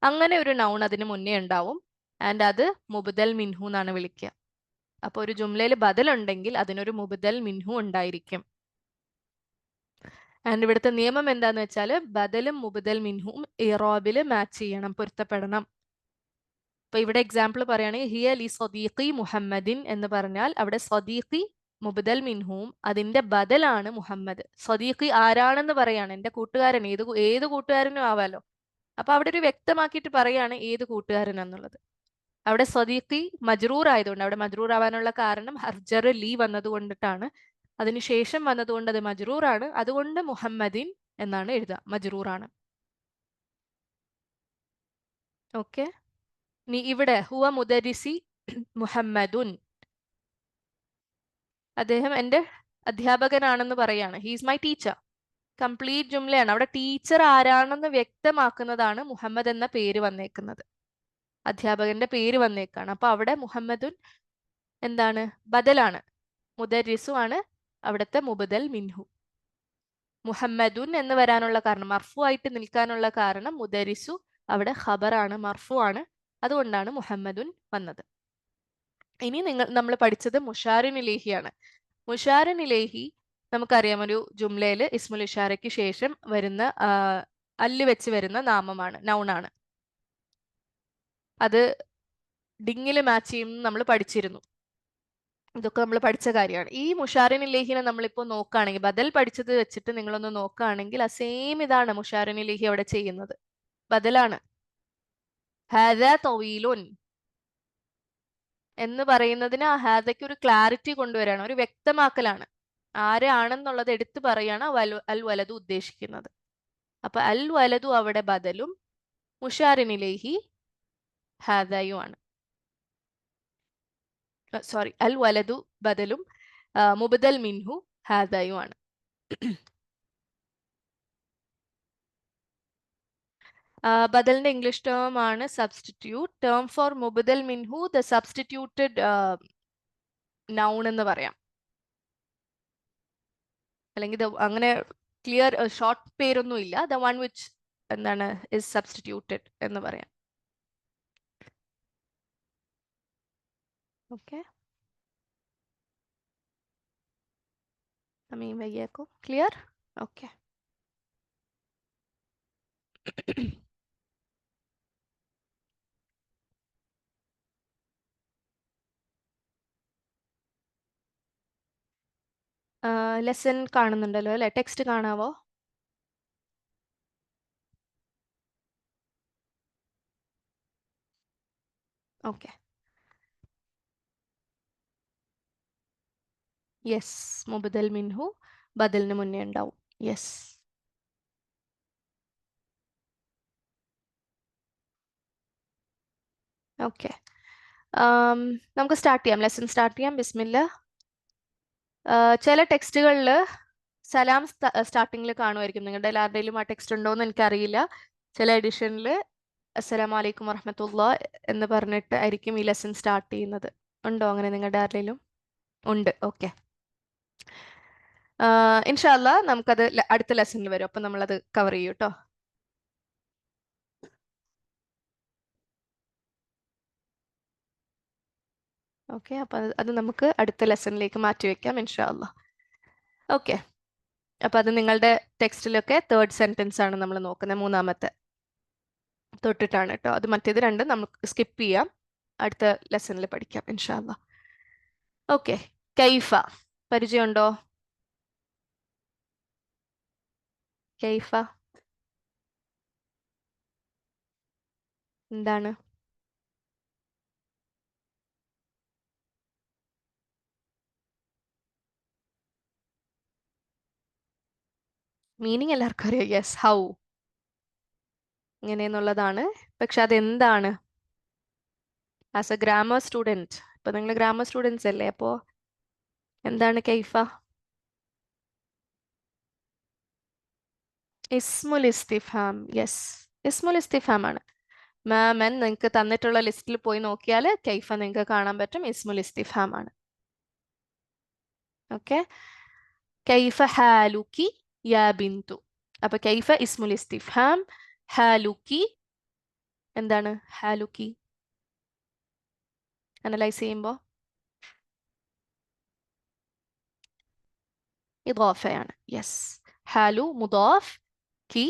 അങ്ങനെ ഒരു നൗൺ അതിന് മുന്നേ ഉണ്ടാവും. ആൻഡ് അത് മുബദൽ മിൻഹു എന്നാണ് വിളിക്കുക. അപ്പൊ ഒരു ജുംലയിൽ ബദൽ ഉണ്ടെങ്കിൽ അതിനൊരു മുബദൽ മിൻഹു ഉണ്ടായിരിക്കും. ആൻഡ് ഇവിടുത്തെ നിയമം എന്താന്ന് വെച്ചാൽ ബദലും മുബദൽ മിൻഹും ഇറാബിൽ മാച്ച് ചെയ്യണം, പൊരുത്തപ്പെടണം. അപ്പൊ ഇവിടെ എക്സാമ്പിൾ പറയുകയാണെങ്കിൽ ഹിയ ലി സദീഖി മുഹമ്മദിൻ എന്ന് പറഞ്ഞാൽ അവിടെ സദീഖി മുബദൽ മിൻഹും അതിന്റെ ബദലാണ് മുഹമ്മദ്. സദീഖി ആരാണെന്ന് പറയാണ്, എന്റെ കൂട്ടുകാരൻ, ഏത് കൂട്ടുകാരനും ആവാലോ. അപ്പൊ അവിടെ ഒരു വ്യക്തമാക്കിയിട്ട് പറയാണ് ഏത് കൂട്ടുകാരൻ എന്നുള്ളത്. അവിടെ സദീഖി മജ്റൂർ ആയതുകൊണ്ട്, അവിടെ മജ്റൂർ ആവാനുള്ള കാരണം ഹർജർ ലീ വന്നത് കൊണ്ടിട്ടാണ്. അതിനുശേഷം വന്നതുകൊണ്ട് അത് മജ്റൂർ ആണ്. അതുകൊണ്ട് മുഹമ്മദിൻ എന്നാണ് എഴുതുക, മജ്റൂർ ആണ്. ഓക്കെ. നീ ഇവിടെ ഹുവ മുദരിസി മുഹമ്മദുൻ, അദ്ദേഹം എൻ്റെ അധ്യാപകനാണെന്ന് പറയാണ്. He's my teacher. കംപ്ലീറ്റ് ജുംലയാണ്. അവിടെ ടീച്ചർ ആരാണെന്ന് വ്യക്തമാക്കുന്നതാണ് മുഹമ്മദ് എന്ന പേര് വന്നേക്കുന്നത്, അധ്യാപകന്റെ പേര് വന്നേക്കാണ്. അപ്പൊ അവിടെ മുഹമ്മദുൻ എന്താണ്? ബദലാണ്. മുദരിസു ആണ് അവിടുത്തെ മുബദൽ മിൻഹു. മുഹമ്മദുൻ എന്ന് വരാനുള്ള കാരണം, മർഫു ആയിട്ട് നിൽക്കാനുള്ള കാരണം മുദരിസു അവിടെ ഖബറാണ്, മർഫു ആണ്. അതുകൊണ്ടാണ് മുഹമ്മദുൻ വന്നത്. ഇനി നമ്മൾ പഠിച്ചത് മുഷാറിൻ ഇലേഹിയാണ്. മുഷാറിൻ ഇലേഹി നമുക്കറിയാം, ഒരു ജുംലയിൽ ഇസ്മുൽ ഇഷാറയ്ക്ക് ശേഷം വരുന്ന അല്ല് വെച്ച് വരുന്ന നാമമാണ്, നൗണാണ്. അത് ഡിങ്ങിൽ മാച്ച് ചെയ്യും നമ്മൾ പഠിച്ചിരുന്നു. ഇതൊക്കെ നമ്മൾ പഠിച്ച കാര്യമാണ്. ഈ മുഷാറിൻ ഇലേഹിനെ നമ്മളിപ്പോൾ നോക്കുകയാണെങ്കിൽ, ബദൽ പഠിച്ചത് വെച്ചിട്ട് നിങ്ങളൊന്ന് നോക്കുകയാണെങ്കിൽ ആ സെയിം ഇതാണ് മുഷാറിൻ ഇലേഹി അവിടെ ചെയ്യുന്നത്, ബദലാണ്. ഹാദ തവീലുൻ എന്ന് പറയുന്നതിന് ആ ഹാദയ്ക്ക് ഒരു ക്ലാരിറ്റി കൊണ്ടുവരാണ്, ഒരു വ്യക്തമാക്കലാണ്. ആരാണെന്നുള്ളത് എടുത്തു പറയാണ് അൽ വലതു ഉദ്ദേശിക്കുന്നത്. അപ്പൊ അൽ വലതു അവിടെ ബദലും മുഷാറിനിലേഹി ഹാദയുമാണ്. സോറി, അൽ വലതു ബദലും മുബദൽ മിൻഹു ഹാദയുമാണ്. ബദലിന്റെ ഇംഗ്ലീഷ് ടേം ആണ് സബ്സ്റ്റിറ്റ്യൂട്ട്. ടേം ഫോർ മുബദൽ മിൻഹു ദ സബ്സ്റ്റിറ്റ്യൂട്ടഡ് നൗൺ എന്ന് പറയാം. അല്ലെങ്കിൽ അങ്ങനെ ക്ലിയർ ഷോർട്ട് പേരൊന്നും ഇല്ല. ദ വൺ വിച്ച് എന്താണ് ഇസ് സബ്സ്റ്റിറ്റ്യൂട്ടഡ് എന്ന് പറയാം. ഓക്കെ, അമീൻ വയ്യാക്കോ ക്ലിയർ? ഓക്കെ. ലെസൺ കാണുന്നുണ്ടല്ലോ അല്ലെ? ടെക്സ്റ്റ് കാണാവോ? ഓക്കെ. യെസ്, മുബദൽ മിൻഹു ബദലിന് മുന്നേ ഉണ്ടാവും. യെസ്. ഓക്കെ, നമുക്ക് സ്റ്റാർട്ട് ചെയ്യാം. ലെസൺ സ്റ്റാർട്ട് ചെയ്യാം. ബിസ്മില്ല. ചില ടെക്സ്റ്റുകളിൽ സലാം സ്റ്റാർട്ടിങ്ങിൽ കാണുമായിരിക്കും. നിങ്ങളുടെ എല്ലാവരുടെയും ആ ടെക്സ്റ്റ് ഉണ്ടോ എന്ന് എനിക്കറിയില്ല. ചില എഡിഷനിൽ അസ്സലാമു അലൈക്കും വറഹ്മത്തുള്ളാ എന്ന് പറഞ്ഞിട്ട് ആയിരിക്കും ഈ ലെസൺ സ്റ്റാർട്ട് ചെയ്യുന്നത്. ഉണ്ടോ അങ്ങനെ നിങ്ങളുടെ ആരുടെയും? ഉണ്ട്. ഓക്കെ. ഇൻഷാ അല്ലാ നമുക്കത് അടുത്ത ലെസണിൽ വരും. അപ്പം നമ്മളത് കവർ ചെയ്യും കേട്ടോ. ഓക്കെ, അപ്പം അത് നമുക്ക് അടുത്ത ലെസണിലേക്ക് മാറ്റി വെക്കാം ഇൻഷാ അല്ലാ. ഓക്കെ, അപ്പം അത് നിങ്ങളുടെ ടെക്സ്റ്റിലൊക്കെ തേർഡ് സെന്റൻസ് ആണ് നമ്മൾ നോക്കുന്നത്. മൂന്നാമത്തെ തൊട്ടിട്ടാണ് കേട്ടോ. അത് മറ്റേത് രണ്ടും നമുക്ക് സ്കിപ്പ് ചെയ്യാം. അടുത്ത ലെസണിൽ പഠിക്കാം ഇൻഷാ അല്ലാ. ഓക്കെ, കൈഫ പരിചയമുണ്ടോ? കൈഫ എന്താണ്? മീനിങ് എല്ലാവർക്കും അറിയാം. യെസ്, ഹൗ ഇങ്ങനെയെന്നുള്ളതാണ്. പക്ഷെ അതെന്താണ്? ആസ് എ ഗ്രാമർ സ്റ്റുഡൻറ്, ഇപ്പൊ നിങ്ങൾ ഗ്രാമർ സ്റ്റുഡൻസ് അല്ലേ, അപ്പോ എന്താണ് കൈഫ? ഇസ്മുൽ ഇസ്തിഫാം. യെസ്, ഇസ്മുൽ ഇസ്തിഫാം ആണ്. മാമൻ നിങ്ങൾക്ക് തന്നിട്ടുള്ള ലിസ്റ്റിൽ പോയി നോക്കിയാൽ കൈഫ നിങ്ങൾക്ക് കാണാൻ പറ്റും. ഇസ്മുൽ ഇസ്തിഫാം ആണ്. ഓക്കെ, കൈഫ ഹാലുക്കി യാ ബിന്തു. അപ്പൊ കൈഫ ഇസ്മുൽ ഇസ്തിഫാം, ഹാലുക്കി എന്താണ്? ഹാലുക്കി അനലൈസ് ചെയ്യുമ്പോൾ ഇദാഫയാണ്. യെസ്, ഹാലു മുദാഫ്, കി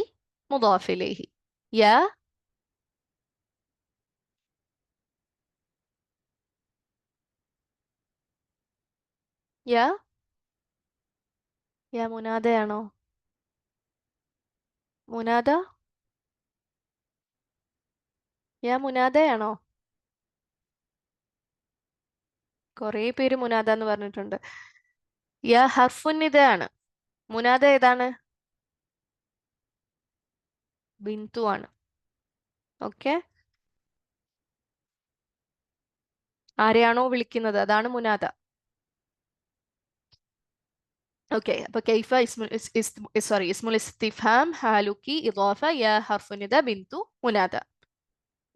മുദാഫ് ഇലൈഹി. യാ യാ യാ മുനാദയാണോ? മുനാദ, യാ മുനാദയാണോ? കുറേ പേര് മുനാദ എന്ന് പറഞ്ഞിട്ടുണ്ട്. യാ ഹർഫുന്നിദയാണ്. മുനാദ ഏതാണ്? ബിന്തു ആണ്. ഓക്കെ, ആരെയാണോ വിളിക്കുന്നത് അതാണ് മുനാദ. ഓക്കെ, അപ്പൊ കൈഫ സോറി ഇസ്മുൽ ഇസ്തിഫാം, ഹാലുക്കി, ഇദാഫ, യാ ഹർഫുന്നിദ, ബിന്തു, മുനാദ.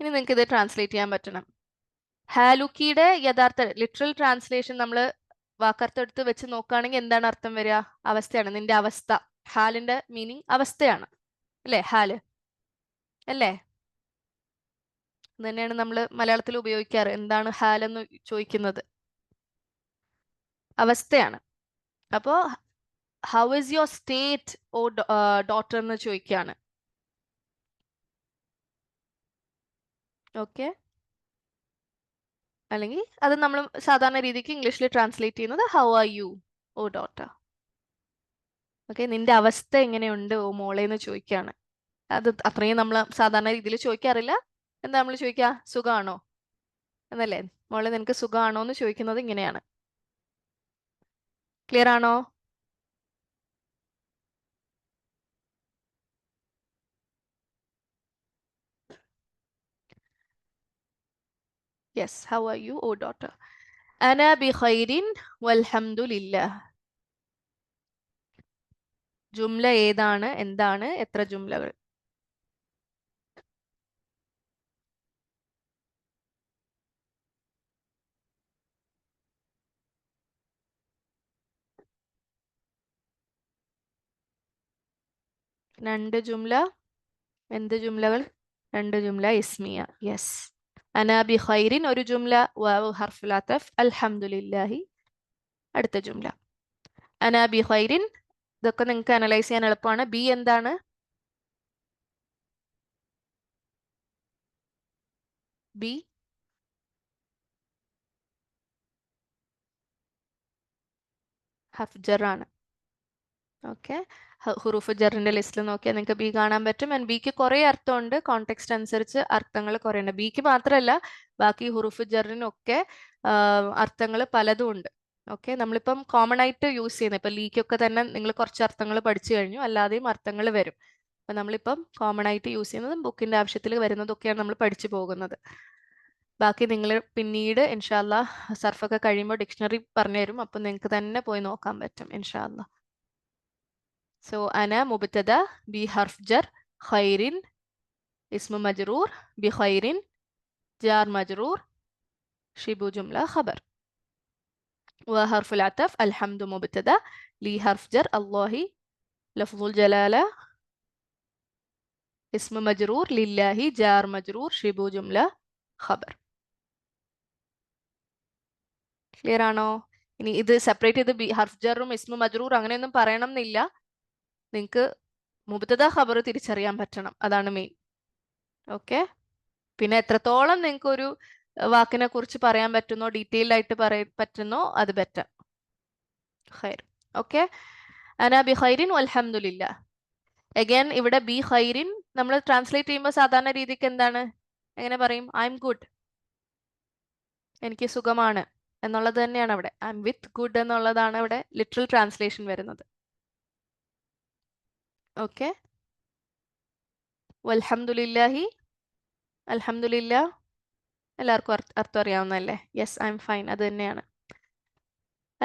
ഇനി നിങ്ങൾക്ക് ഇത് ട്രാൻസ്ലേറ്റ് ചെയ്യാൻ പറ്റണം. ഹാലുക്കിയുടെ യഥാർത്ഥ ലിറ്ററൽ ട്രാൻസ്ലേഷൻ നമ്മൾ വാക്കർത്ഥം എടുത്ത് വെച്ച് നോക്കുകയാണെങ്കിൽ എന്താണ് അർത്ഥം വരിക? അവസ്ഥയാണ്. നിന്റെ അവസ്ഥ. ഹാലിന്റെ മീനിങ് അവസ്ഥയാണ് അല്ലേ? ഹാല് അല്ലേ? തന്നെയാണ് നമ്മൾ മലയാളത്തിൽ ഉപയോഗിക്കാറ്. എന്താണ് ഹാലെന്ന് ചോദിക്കുന്നത്? അവസ്ഥയാണ്. അപ്പോ how is your state O daughter എന്ന് ചോദിക്കുകയാണ്. ഓക്കെ, അല്ലെങ്കിൽ അത് നമ്മൾ സാധാരണ രീതിക്ക് ഇംഗ്ലീഷിൽ ട്രാൻസ്ലേറ്റ് ചെയ്യുന്നത് how are you O daughter. Okay, നിന്റെ അവസ്ഥ എങ്ങനെയുണ്ട് ഓ മോളെ എന്ന് ചോദിക്കുകയാണ്. അത് അത്രയും നമ്മൾ സാധാരണ രീതിയിൽ ചോദിക്കാറില്ല. എന്താ നമ്മൾ ചോദിക്കുക? സുഖമാണോ എന്നല്ലേ? മോളെ നിനക്ക് സുഖമാണോ എന്ന് ചോദിക്കുന്നത് ഇങ്ങനെയാണ്. ക്ലിയർ ആണോ? Yes, how are you O daughter. അന ബി ഖൈരിൻ വൽഹംദുലില്ലാഹ്. ജുംല ഏതാണ്, എന്താണ്, എത്ര ജുംലകൾ? രണ്ട് ജുംല. എന്ത് ജുംലകൾ? രണ്ട് ജുംല ഇസ്മിയ. യെസ്. അന ബി ഖൈരിൻ ഒരു ജുംല, വാവ് ഹർഫുൽ അത്ഫ്, അൽഹംദുലില്ലാഹി അടുത്ത ജുംല. അന ബി ഖൈരിൻ, ഇതൊക്കെ നിങ്ങൾക്ക് അനലൈസ് ചെയ്യാൻ എളുപ്പമാണ്. ബി എന്താണ്? ബി ഹർഫ് ജർ ആണ്. ഓക്കെ, ഹുറൂഫ് ജറിന്റെ ലിസ്റ്റിൽ നോക്കിയാൽ നിങ്ങൾക്ക് ബി കാണാൻ പറ്റും. ആൻഡ് ബിക്ക് കുറേ അർത്ഥമുണ്ട്, കോണ്ടെക്സ്റ്റ് അനുസരിച്ച് അർത്ഥങ്ങൾ കുറേ ഉണ്ട്. ബിക്ക് മാത്രമല്ല, ബാക്കി ഹുറൂഫ് ജറിനൊക്കെ അർത്ഥങ്ങൾ പലതും ഉണ്ട്. ഓക്കെ, നമ്മളിപ്പം കോമൺ ആയിട്ട് യൂസ് ചെയ്യുന്നത്, ഇപ്പം ലീക്കൊക്കെ തന്നെ നിങ്ങൾ കുറച്ച് അർത്ഥങ്ങൾ പഠിച്ചു കഴിഞ്ഞു, അല്ലാതെയും അർത്ഥങ്ങൾ വരും. അപ്പം നമ്മളിപ്പം കോമൺ ആയിട്ട് യൂസ് ചെയ്യുന്നതും ബുക്കിന്റെ ആവശ്യത്തിൽ വരുന്നതൊക്കെയാണ് നമ്മൾ പഠിച്ചു പോകുന്നത്. ബാക്കി നിങ്ങൾ പിന്നീട് ഇൻഷാല്ലാ സർഫൊക്കെ കഴിയുമ്പോൾ ഡിക്ഷണറി പറഞ്ഞു തരും, അപ്പം നിങ്ങൾക്ക് തന്നെ പോയി നോക്കാൻ പറ്റും ഇൻഷാല്ലാ. So أنا مبتدأ بحرف جر خير اسم مجرور بخير جار مجرور شبه جملة خبر. وحرف العطف الحمد مبتدأ لي حرف جر الله لفظ الجلالة اسم مجرور لله جار مجرور شبه جملة خبر. ക്ലിയർ ആണോ? ഇനി ഇത് സെപ്പറേറ്റ് ചെയ്ത് ഹർഫ് ജറും ഇസ്മു മജ്റൂർ അങ്ങനെയൊന്നും പറയണം എന്നില്ല. നിങ്ങൾക്ക് മുബത്തദ ഖബർ തിരിച്ചറിയാൻ പറ്റണം, അതാണ് മെയിൻ. ഓക്കെ, പിന്നെ എത്രത്തോളം നിങ്ങൾക്ക് ഒരു വാക്കിനെ കുറിച്ച് പറയാൻ പറ്റുന്നോ, ഡീറ്റെയിൽഡ് ആയിട്ട് പറയാൻ പറ്റുന്നോ, അത് ബെറ്റർ. ഖൈർ. ഓക്കെ, അന ബി ഖൈരിൻ വൽഹംദുലില്ലാ. അഗൈൻ ഇവിടെ ബി ഖൈരിൻ നമ്മൾ ട്രാൻസ്ലേറ്റ് ചെയ്യുമ്പോൾ സാധാരണ രീതിക്ക് എന്താണ്, എങ്ങനെ പറയും? ഐ എം ഗുഡ്, എനിക്ക് സുഖമാണ് എന്നുള്ളത് തന്നെയാണ് അവിടെ. ഐ എം വിത്ത് ഗുഡ് എന്നുള്ളതാണ് ഇവിടെ ലിറ്ററൽ ട്രാൻസ്ലേഷൻ വരുന്നത്. ഓക്കെ, വൽഹംദുലില്ലാഹി, അൽഹംദുലില്ലാ എല്ലാവർക്കും അർത്ഥം അറിയാവുന്നതല്ലേ? യെസ്, ഐ എം ഫൈൻ, അത് തന്നെയാണ്.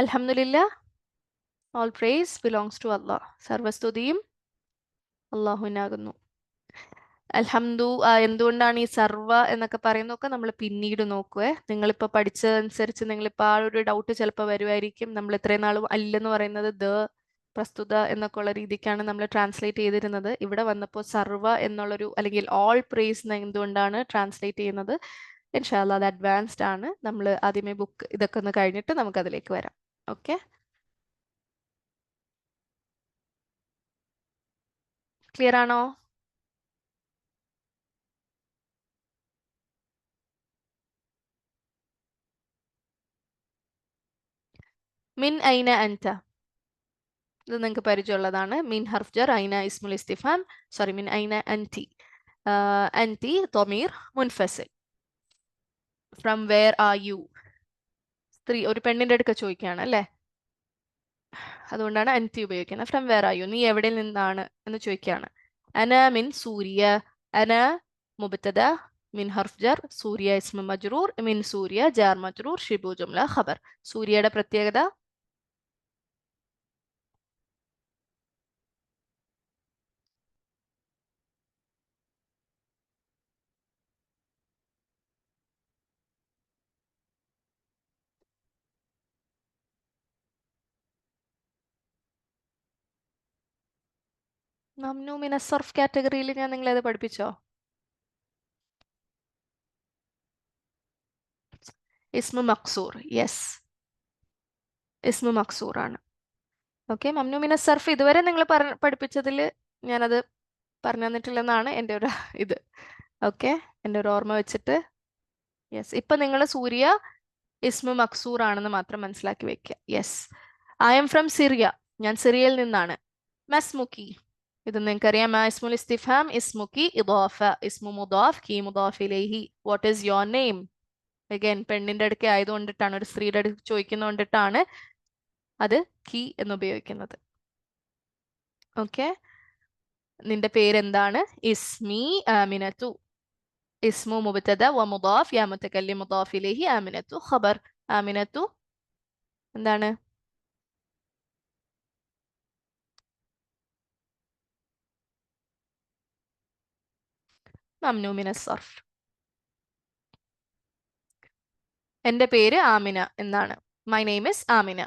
അൽഹംദുലില്ലാ, all praise belongs to Allah, സർവസ്തുതിയും അള്ളാഹുവിനാകുന്നു. അൽഹംദു, എന്തുകൊണ്ടാണ് ഈ സർവ എന്നൊക്കെ പറയുന്നതൊക്കെ നമ്മൾ പിന്നീട് നോക്കുവേ. നിങ്ങളിപ്പോൾ പഠിച്ചതനുസരിച്ച് നിങ്ങളിപ്പോൾ ആ ഒരു ഡൗട്ട് ചിലപ്പോൾ വരുമായിരിക്കും. നമ്മൾ ഇത്രയും നാളും അല്ലെന്ന് പറയുന്നത് ദ പ്രസ്തുത എന്നൊക്കെ ഉള്ള രീതിക്കാണ് നമ്മൾ ട്രാൻസ്ലേറ്റ് ചെയ്തിരുന്നത്. ഇവിടെ വന്നപ്പോൾ സർവ എന്നുള്ളൊരു, അല്ലെങ്കിൽ ഓൾ പ്രൈസ് എന്തുകൊണ്ടാണ് ട്രാൻസ്ലേറ്റ് ചെയ്യുന്നത്? ഇൻഷാല്ലാ അത് അഡ്വാൻസ്ഡ് ആണ്. നമ്മൾ ആദ്യമേ ബുക്ക് ഇതൊക്കെ ഒന്ന് കഴിഞ്ഞിട്ട് നമുക്ക് അതിലേക്ക് വരാം. ഓക്കെ, ക്ലിയർ ആണോ? മിൻ ഐന അൻത, ഇത് നിങ്ങൾക്ക് പരിചയമുള്ളതാണ്. മിൻ ഹർഫ് ജർ, ഐന ഇസ്മുൽ ഇസ്തിഫാം, സോറി മിൻ ഐന അൻതി. അൻതി ضمير മുൻഫസിൽ. ഫ്രം വേർ ആർ യു, സ്ത്രീ ഒരു പെണ്ണിന്റെ അടുക്ക ചോദിക്കുകയാണ് അല്ലേ, അതുകൊണ്ടാണ് അൻതി ഉപയോഗിക്കുന്നത്. ഫ്രം വേർ ആർ യു, നീ എവിടെ നിന്നാണ് എന്ന് ചോദിക്കുകയാണ്. അന മിൻ സൂര്യ, അന മുബത്തദ മിൻ ഹർഫ് ജർ, സൂര്യ ഇസ്മു മജ്റൂർ, മിൻ സൂര്യ ജാർ മജ്റൂർ ഷിബു ജുംല ഖബർ. സൂര്യയുടെ പ്രത്യേകത മംനൂ മിന സർഫ് കാറ്റഗറിയിൽ ഞാൻ നിങ്ങളെ അത് പഠിപ്പിച്ചോ? ഇസ്മു മക്സൂർ, യെസ്, ഇസ്മു മക്സൂർ ആണ്. ഓക്കെ, മംനൂ മിന സർഫ് ഇതുവരെ നിങ്ങൾ പഠിപ്പിച്ചതിൽ ഞാനത് പറഞ്ഞു തന്നിട്ടില്ലെന്നാണ് എൻ്റെ ഒരു ഇത്. ഓക്കെ, എൻ്റെ ഒരു ഓർമ്മ വെച്ചിട്ട്. യെസ്, ഇപ്പൊ നിങ്ങൾ സൂര്യ ഇസ്മു മക്സൂർ ആണെന്ന് മാത്രം മനസ്സിലാക്കി വെക്കുക. Yes, I am from Syria, ഞാൻ സിറിയയിൽ നിന്നാണ്. മസ്മുക്കി, ഇത് നിങ്ങൾക്കറിയാം. ഇസ്മുൽ ഇസ്തിഫാം ഇസ്മുക്കി, ഇദാഫ ഇസ്മു മുദാഫ്, കി മുദാഫ് ഇലൈഹി. What is your name? Again പെണ്ണിന്റെ അടുക്ക് ആയതുകൊണ്ടിട്ടാണ്, ഒരു സ്ത്രീയുടെ അടുക്ക് ചോദിക്കുന്നതുകൊണ്ടിട്ടാണ് അത് കി എന്ന് ഉപയോഗിക്കുന്നത്. ഓക്കെ, നിന്റെ പേരെന്താണ്? ഇസ്മി ആമിനത്തു, ഇസ്മു മുബ്തദ വ മുദാഫ് യാ മുതകല്ലിം മുദാഫ് ഇലൈഹി ആമിനത്തു ഖബർ. ആമിനത്തു എന്താണ്? മംനൂ മിനസ് സർഫ്. എൻ്റെ പേര് ആമിന എന്നാണ്. My name is Amina.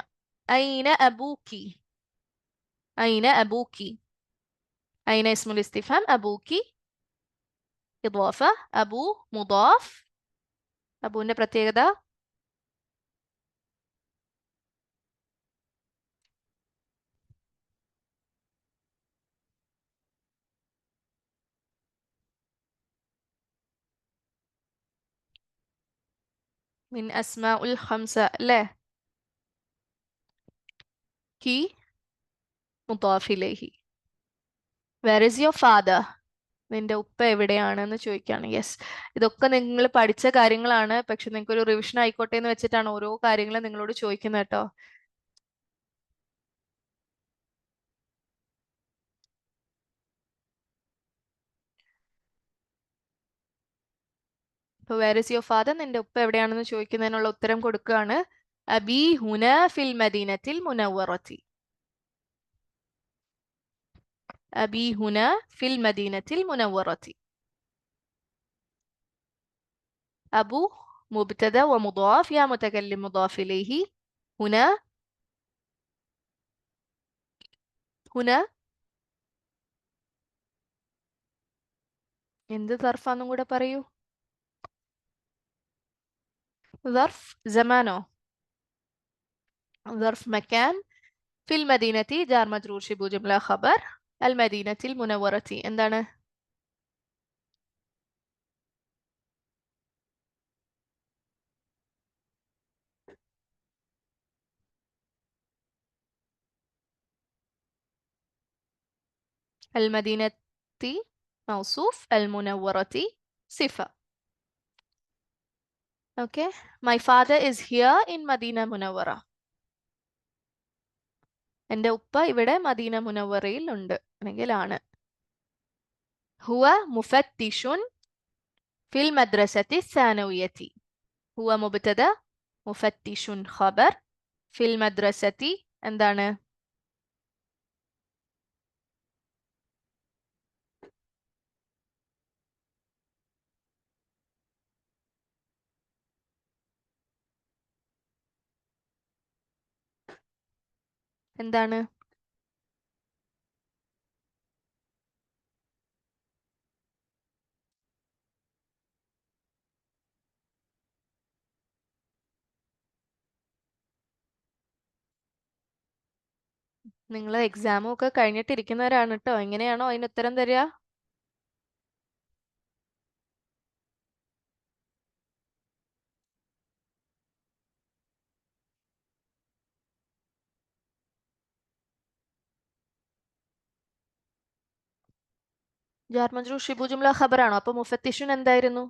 ഐന അബൂക്കി. ഐന അബൂക്കി. ഐന ഇസ്മുൽ ഇസ്തിഫാം, അബൂക്കി ഇദ്വാഫ, അബൂ മുദാഫ്. അബൂന്റെ പ്രത്യേകത മിൻ അസ്മാ ഉൽ ഖംസ അല്ലേ? കി മുദാഫ് ഇലൈഹി. Where is your father? നിന്റെ ഉപ്പ എവിടെയാണെന്ന് ചോദിക്കുകയാണ്. യെസ്, ഇതൊക്കെ നിങ്ങൾ പഠിച്ച കാര്യങ്ങളാണ്. പക്ഷെ നിങ്ങൾക്ക് ഒരു റിവിഷൻ ആയിക്കോട്ടെ എന്ന് വെച്ചിട്ടാണ് ഓരോ കാര്യങ്ങളും നിങ്ങളോട് ചോദിക്കുന്നത് കേട്ടോ. ഇപ്പൊ വേർ ഇസ് യുവർ ഫാദർ, നിന്റെ ഉപ്പ എവിടെയാണെന്ന് ചോദിക്കുന്നതിനുള്ള ഉത്തരം കൊടുക്കുകയാണ്. അബി ഹുന ഫിൽ മദീനത്തിൽ മുനവ്വറത്തി. അബി ഹുന ഫിൽ മദീനത്തിൽ മുനവ്വറത്തി. അബു മുബ്തദ വ മുദാഫ് യാ മുതകല്ലിം മുദാഫ് ഇലൈഹി. ഹുന ഹുന എന്ത് സർഫാന്നും കൂടെ പറയൂ. ظرف زمانه. ظرف مكان. في المدينة جار مجرور شبه جملة خبر. المدينة المنورة എന്താണ്? المدينة موصوف, المنورة صفة. Okay. My father is here in Madina Munawwara. എൻ്റെ ഉപ്പ ഇവിടെ മദീന മുനവ്വറയിൽ ഉണ്ട് അല്ലെങ്കിൽ ആണ്. ഹുവ മുഫത്തിഷുൻ ഫിൽ മദ്രസത്തി സാനവിയത്തി. ഹുവ മുബ്തദ, മുഫത്തിഷുൻ ഖബർ, ഫിൽ മദ്രസത്തി എന്താണ്? എന്താണ്? നിങ്ങൾ എക്സാമും ഒക്കെ കഴിഞ്ഞിട്ടിരിക്കുന്നവരാണ് കേട്ടോ. എങ്ങനെയാണോ അതിന് ഉത്തരം തരിക? ജാർ മജ്റൂർ ഷിബു ജുംല ഖബറാണോ? അപ്പൊ മുഫത്തിഷുൻ എന്തായിരുന്നു?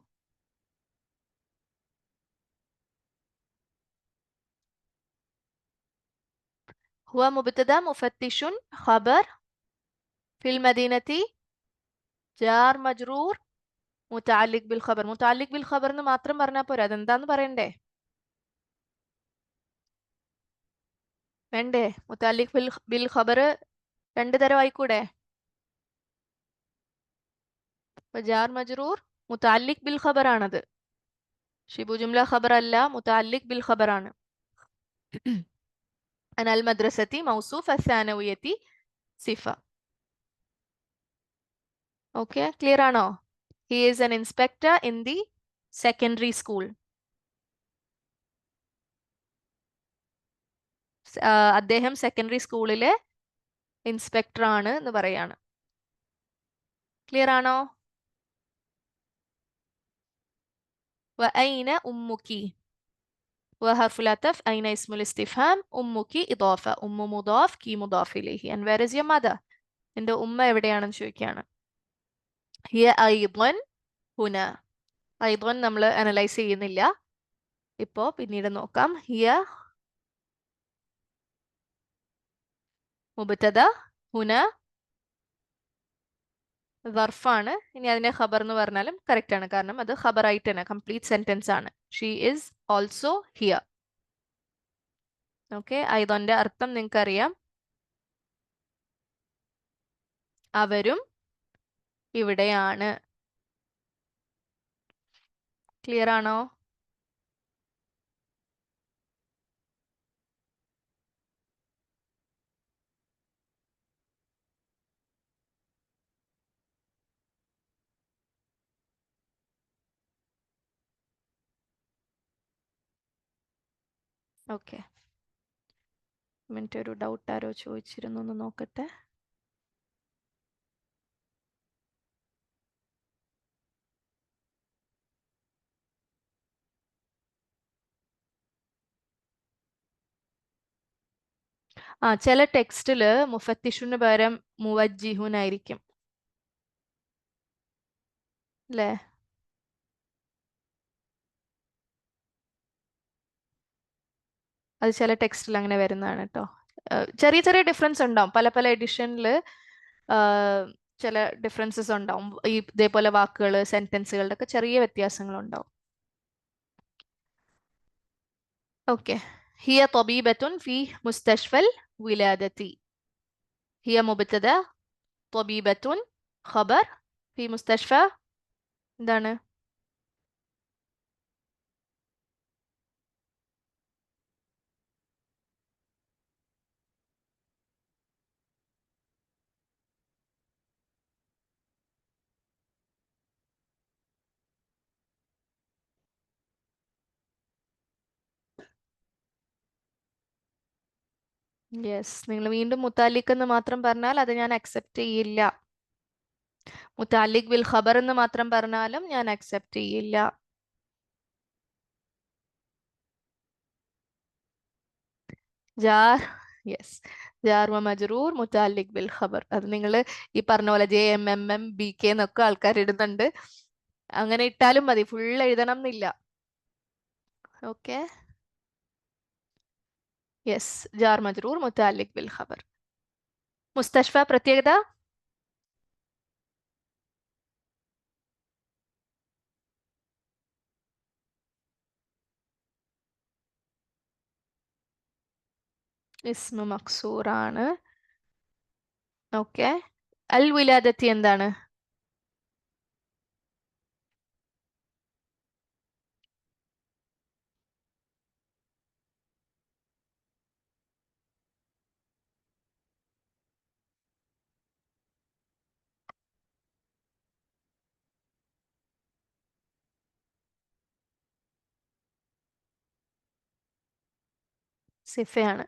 ഹുവ മുബ്തദ, മുഫത്തിഷുൻ ഖബർ, ഫിൽ മദീനത്തി ജാർ മജ്റൂർ മുതഅല്ലിഖ് ബിൽ ഖബർ. മുതഅല്ലിഖ് ബിൽ ഖബർ എന്ന് മാത്രം പറഞ്ഞാൽ പോരാ, അതെന്താന്ന് പറയണ്ടേ? വേണ്ടേ? മുതഅല്ലിഖ് ബിൽ ഖബർ രണ്ട് തരം ആയിക്കൂടെ? അപ്പൊ ജാർ മജ്റൂർ മുതഅല്ലിഖ് ബിൽ ഖബർ ആണത്. ഷിബു ജുംല ഖബർ അല്ല, മുതഅല്ലിഖ് ബിൽ ഖബർ ആണ്. അന അൽ മദ്രസത്തി മൗസൂഫ്, അസ്സാനവിയത്തി സിഫ. ഓക്കെ, ക്ലിയർ ആണോ? He is an inspector in the secondary school. അദ്ദേഹം സെക്കൻഡറി സ്കൂളിലെ ഇൻസ്പെക്ടർ ആണ് എന്ന് പറയാണ്. ക്ലിയർ ആണോ? وأين أمك؟ وحرف العطف أين اسم الاستفهام, أمك إضافة, أم مضاف, كي مضاف إليه. And where is your mother? എൻ്റെ ഉമ്മ എവിടെയാണെന്ന് ചോദിക്കുകയാണ്. ഹിയ അയ്ദൻ ഹുന. അയ്ദൻ നമ്മൾ അനലൈസ് ചെയ്യുന്നില്ല, ഇപ്പോ പിന്നീട് നോക്കാം. ഹിയ മുബ്തദ, ഹുന വർഫാണ്. ഇനി അതിനെ ഖബർ എന്ന് പറഞ്ഞാലും കറക്റ്റ് ആണ്, കാരണം അത് ഖബറായിട്ട് തന്നെ കംപ്ലീറ്റ് സെന്റൻസ് ആണ്. She is also here. Okay, ഐദന്റെ അർത്ഥം നിങ്ങൾക്കറിയാം, അവരും ഇവിടെയാണ്. ക്ലിയർ ആണോ? ഓക്കെ, മിനിറ്റ്, ഒരു ഡൗട്ട് ആരോ ചോദിച്ചിരുന്നു, ഒന്ന് നോക്കട്ടെ. ചില ടെക്സ്റ്റില് മുഫത്തിഷുന് പകരം മുവജ്ജിഹുൻ ആയിരിക്കും അല്ലേ? അത് ചില ടെക്സ്റ്റിൽ അങ്ങനെ വരുന്നതാണ് കേട്ടോ. ചെറിയ ചെറിയ ഡിഫറൻസ് ഉണ്ടാവും, പല പല എഡിഷനിൽ ചില ഡിഫറൻസസ് ഉണ്ടാവും. ഈ ഇതേപോലെ വാക്കുകൾ, സെന്റൻസുകളുടെ ഒക്കെ ചെറിയ വ്യത്യാസങ്ങൾ ഉണ്ടാവും. ഓക്കെ, ഹിയ തൊബീബത്തുൻ ഫി മുസ്തഷ്ഫൽ വിലാദത്തി. ഹിയ മുബത്തദ, തൊബീബത്തുൻ ഖബർ, ഫി മുസ്തഷ്ഫ എന്താണ്? യെസ്, നിങ്ങൾ വീണ്ടും മുത്താലിഖ് എന്ന് മാത്രം പറഞ്ഞാൽ അത് ഞാൻ അക്സെപ്റ്റ് ചെയ്യില്ല. മുത്താലിഖ് ബിൽ ഖബർ എന്ന് മാത്രം പറഞ്ഞാലും ഞാൻ അക്സെപ്റ്റ് ചെയ്യില്ല. ജാർ, യെസ്, ജാർ വ മജ്റൂർ മുത്താലിഖ് ബിൽ ഖബർ. അത് നിങ്ങൾ ഈ പറഞ്ഞ പോലെ JMMM BK എന്നൊക്കെ ആൾക്കാർ ഇടുന്നുണ്ട്. അങ്ങനെ ഇട്ടാലും മതി, ഫുൾ എഴുതണം എന്നില്ല. ഓക്കെ, യെസ്, ജാർ മജ്റൂർ മുത്താലിഖ് ബിൽ ഖബർ. മുസ്തഷ്ഫ പ്രത്യേകത? ഇസ്മു മക്സൂറാണ്. ഓക്കെ, അൽ വിലാദത്തി എന്താണ്? സിഫയാണ്.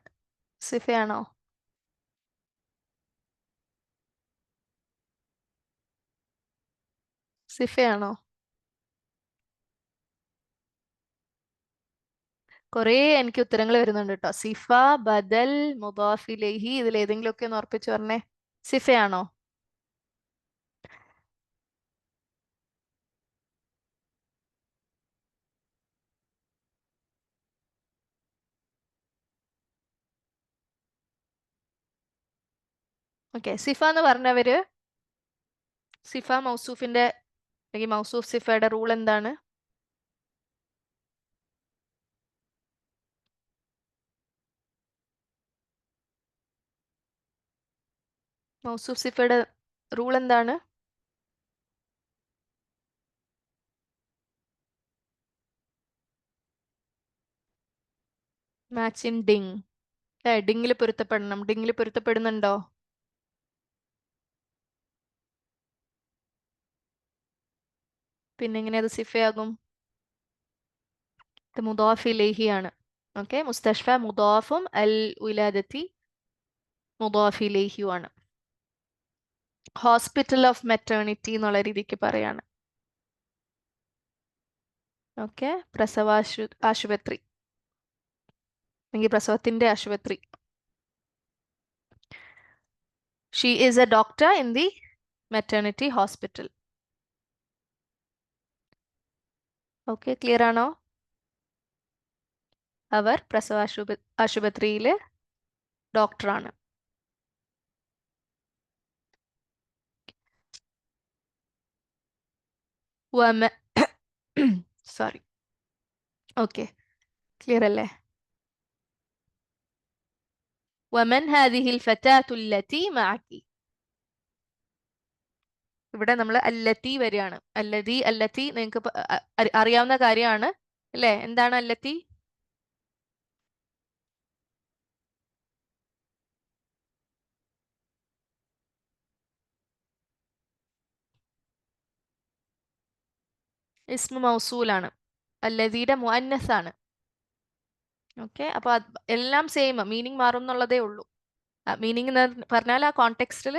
സിഫയാണോ? സിഫയാണോ? കുറേ എനിക്ക് ഉത്തരങ്ങൾ വരുന്നുണ്ട് കേട്ടോ. സിഫ, ബദൽ, മുദാഫിലേഹി, ഇതിൽ ഏതെങ്കിലും ഒക്കെ ഒന്ന് ഉറപ്പിച്ചു പറഞ്ഞേ. സിഫയാണോ? ഓക്കെ, സിഫ എന്ന് പറഞ്ഞവര് സിഫ മൗസൂഫിന്റെ അല്ലെങ്കിൽ മൗസൂഫ് സിഫയുടെ റൂൾ എന്താണ്? മൗസൂഫ് സിഫയുടെ റൂൾ എന്താണ്? മാച്ച് ഇൻ ഡിങ്. ഡിങ്ങിൽ പൊരുത്തപ്പെടണം. ഡിങ്ങിൽ പൊരുത്തപ്പെടുന്നുണ്ടോ? പിന്നെ എങ്ങനെ അത് സിഫയാകും? ഇത് മുദാഫിലേഹി ആണ്. ഓക്കെ, മുസ്തഷ്ഫ മുദാഫും അൽ വിലാദത്തി മുദാഫിലേഹിയും ആണ്. ഹോസ്പിറ്റൽ ഓഫ് മെറ്റേണിറ്റി എന്നുള്ള രീതിക്ക് പറയാണ്. ഓക്കെ, ആശുപത്രി അല്ലെങ്കിൽ പ്രസവത്തിന്റെ ആശുപത്രി. She is A doctor in the maternity hospital. Okay, clear ആണോ? അവർ ആശുപത്രിയിലെ ഡോക്ടറാണ്. വമ സോറി. ഓക്കെ, ക്ലിയർ അല്ലേ? വമൻ ഹാദിഹിൽ ഫതാത്തു അല്ലതി മഅകി. ഇവിടെ നമ്മൾ അല്ലത്തി വരികയാണ്. അല്ലതി അല്ലത്തി നിങ്ങൾക്ക് അറിയാവുന്ന കാര്യമാണ് അല്ലേ? എന്താണ് അല്ലത്തി? ഇസ്മു മൗസൂലാണ്. അല്ലതിയുടെ മുഅന്നസ് ആണ്. ഓക്കെ, അപ്പൊ എല്ലാം സെയിം, മീനിങ് മാറും എന്നുള്ളതേ ഉള്ളൂ. മീനിങ് പറഞ്ഞാൽ ആ കോണ്ടെക്സ്റ്റിൽ,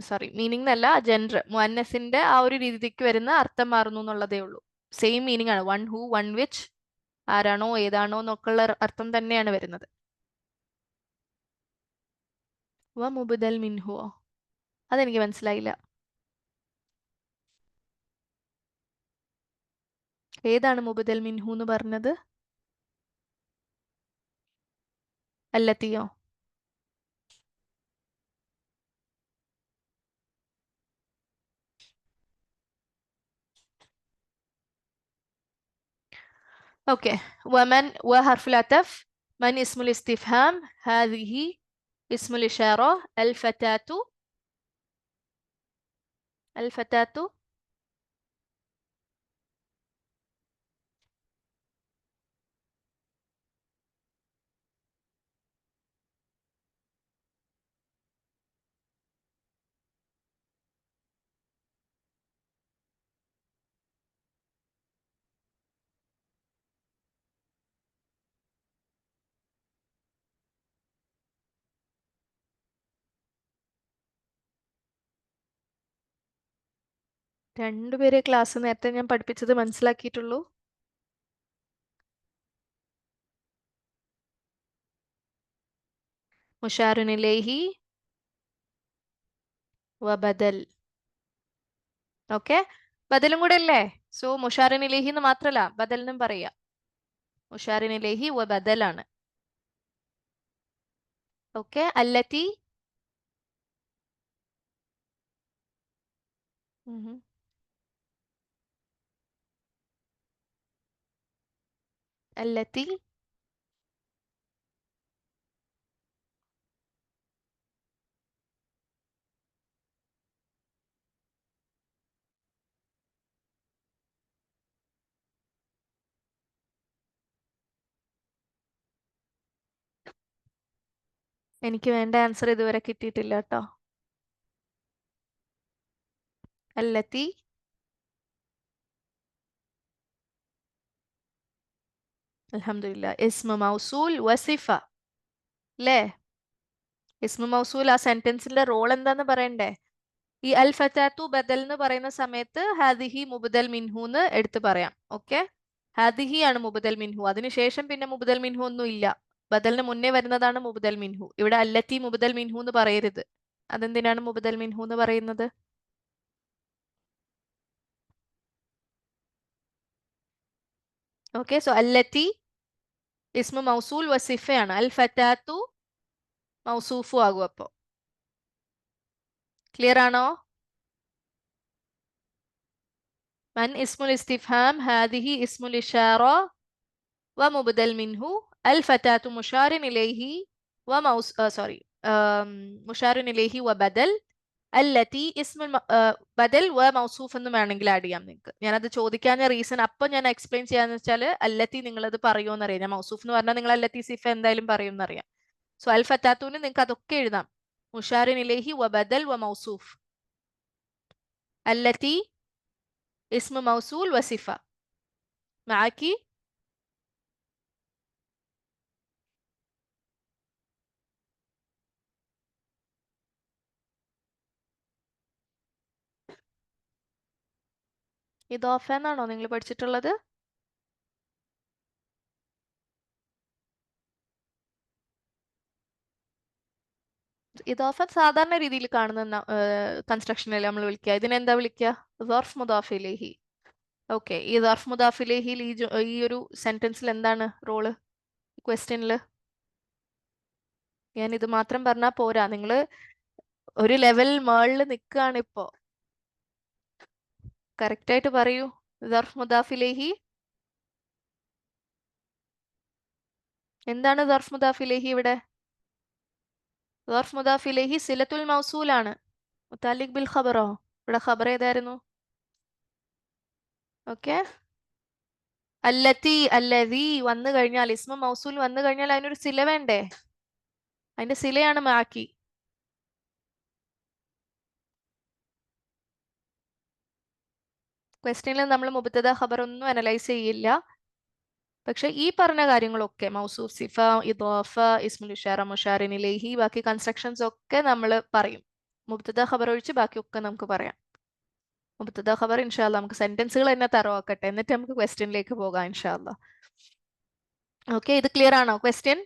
സോറി മീനിങ് എന്നല്ല, ജെൻഡർ മുഅന്നസിന്റെ ആ ഒരു രീതിക്ക് വരുന്ന അർത്ഥം മാറുന്നു എന്നുള്ളതേ ഉള്ളൂ. സെയിം മീനിങ് ആണ്. വൺ ഹൂ, വൺ വിച്ച്, ആരാണോ ഏതാണോ എന്നൊക്കെയുള്ള അർത്ഥം തന്നെയാണ് വരുന്നത്. വ മുബദൽ മിൻഹുവോ? അതെനിക്ക് മനസ്സിലായില്ല. ഏതാണ് മുബദൽ മിൻഹു എന്ന് പറഞ്ഞത്? അല്ലത്തിയോ? اوكي. ومن وحرف العطف. من اسم الاستفهام. هذه اسم الإشارة. الفتاة. الفتاة. രണ്ടുപേരെ ക്ലാസ് നേരത്തെ ഞാൻ പഠിപ്പിച്ചത് മനസ്സിലാക്കിയിട്ടുള്ളൂ. മുഷാറുൻ ഇലൈഹി വബദൽ. ഓക്കെ, ബദലും കൂടെ അല്ലേ? സോ മുഷാറുൻ ഇലൈഹി എന്ന് മാത്രല്ല ബദലിനും പറയാ. മുഷാറുൻ ഇലൈഹി വബദലാണ്. ഓക്കെ, അല്ലത്തി. അല്ലത്തി. എനിക്ക് വേണ്ട ആൻസർ ഇതുവരെ കിട്ടിയിട്ടില്ല കേട്ടോ. അല്ലത്തി. അൽഹംദുലില്ലാ. ഇസ്മ മൗസൂൽ വസിഫ അല്ലേ? ഇസ്മു മൗസൂൽ ആ സെന്റൻസിന്റെ റോൾ എന്താന്ന് പറയണ്ടേ? ഈ അൽ ഫതാത്തു ബദൽ എന്ന് പറയുന്ന സമയത്ത് ഹാദിഹി മുബദൽ മിൻഹു എന്ന് എടുത്ത് പറയാം. ഓക്കെ, ഹാദിഹി ആണ് മുബദൽ മിൻഹു. അതിനുശേഷം പിന്നെ മുബദൽ മിൻഹു ഒന്നും ഇല്ല. ബദലിന് മുന്നേ വരുന്നതാണ് മുബദൽ മിൻഹു. ഇവിടെ അല്ലത്തി മുബദൽ മിൻഹു എന്ന് പറയരുത്. അതെന്തിനാണ് മുബദൽ മിൻഹു എന്ന് പറയുന്നത്? ഓക്കെ, സോ അല്ലത്തി ഇസ്മു മൗസൂൽ വസിഫയാണ്. അൽ ഫതാത്തു മൗസൂഫു ആകും. അപ്പോ ക്ലിയർ ആണോ? മൻ ഇസ്മുൽ ഇസ്തിഫ്ഹാം. ഹാദിഹി ഇസ്മുൽ ഇഷാറ ومبدل منه. الفتاة مشار إليه سوري، مشار إليه وبدل. التي اسم ബദൽ വ മൗസൂഫ് എന്നും വേണമെങ്കിൽ ആഡ് ചെയ്യാം നിങ്ങൾക്ക്. ഞാനത് ചോദിക്കാഞ്ഞ റീസൺ അപ്പൊ ഞാൻ എക്സ്പ്ലെയിൻ ചെയ്യാന്ന് വെച്ചാൽ അല്ലത്തി നിങ്ങളത് പറയുമോന്ന് അറിയാം. ഞാൻ മൗസൂഫ് എന്ന് പറഞ്ഞാൽ നിങ്ങൾ അല്ലത്തി സിഫ എന്തായാലും പറയുമെന്ന് അറിയാം. സോ അൽ ഫത്താത്തൂന് നിങ്ങൾക്ക് അതൊക്കെ എഴുതാം. മുഷാറിൻ ഇലൈഹി വ ബദൽ വ മൗസൂഫ്. അല്ലത്തി ഇസ്മു മൗസൂൽ വസിഫ. معاكي؟ ഇദാഫ എന്നാണോ നിങ്ങൾ പഠിച്ചിട്ടുള്ളത്? ഇദാഫ സാധാരണ രീതിയിൽ കാണുന്ന കൺസ്ട്രക്ഷനിൽ നമ്മൾ വിളിക്കുക. ഇതിനെന്താ വിളിക്കുക? ദർഫ് മുദാഫ് ഇലൈഹി. ഓക്കെ, ഈ ദർഫ് മുദാഫ് ഇലൈഹിയിൽ ഈ ഒരു സെന്റൻസിൽ എന്താണ് റോള്? ക്വസ്റ്റ്യനിൽ ഞാൻ ഇത് മാത്രം പറഞ്ഞാൽ പോരാ. നിങ്ങൾ ഒരു ലെവൽ മേളിൽ നിൽക്കുകയാണ് ഇപ്പോ. കറക്റ്റ് ആയിട്ട് പറയൂ. ദർഫ് മുദാഫ് ഇലൈഹി എന്താണ്? ദർഫ് മുദാഫ് ഇലൈഹി ഇവിടെ ദർഫ് മുദാഫ് ഇലൈഹി സിലത്തുൽ മൗസൂലാണ്. മുതാലിഖ് ബിൽ ഖബറോ? ഇവിടെ ഖബർ ഏതായിരുന്നു? ഓക്കെ, അല്ലത്തി അല്ലദീ വന്നു കഴിഞ്ഞാൽ, ഇസ്മ മൗസൂൽ വന്നു കഴിഞ്ഞാൽ അതിനൊരു സില വേണ്ടേ? അതിന്റെ സിലയാണ് മാക്കി. ക്വസ്റ്റ്യനിൽ നമ്മൾ മുബത്തദ ഖബർ ഒന്നും അനലൈസ് ചെയ്യില്ല. പക്ഷെ ഈ പറഞ്ഞ കാര്യങ്ങളൊക്കെ മൗസൂഫ്, സിഫ, ഇദാഫ, ഇസ്മുൽ ഇഷാറ, മുഷാറിൻ ഇലൈഹി, ബാക്കി കൺസ്ട്രക്ഷൻസ് ഒക്കെ നമ്മൾ പറയും. മുബത്തദ ഖബർ ഒഴിച്ച് ബാക്കിയൊക്കെ നമുക്ക് പറയാം. മുബത്തദ ഖബർ ഇൻഷാ അല്ലാ നമുക്ക് സെന്റൻസുകൾ തന്നെ തറവാക്കട്ടെ, എന്നിട്ട് നമുക്ക് ക്വസ്റ്റ്യനിലേക്ക് പോകാം ഇൻഷാ അല്ലാ. ഓക്കെ, ഇത് ക്ലിയർ ആണോ ക്വസ്റ്റ്യൻ?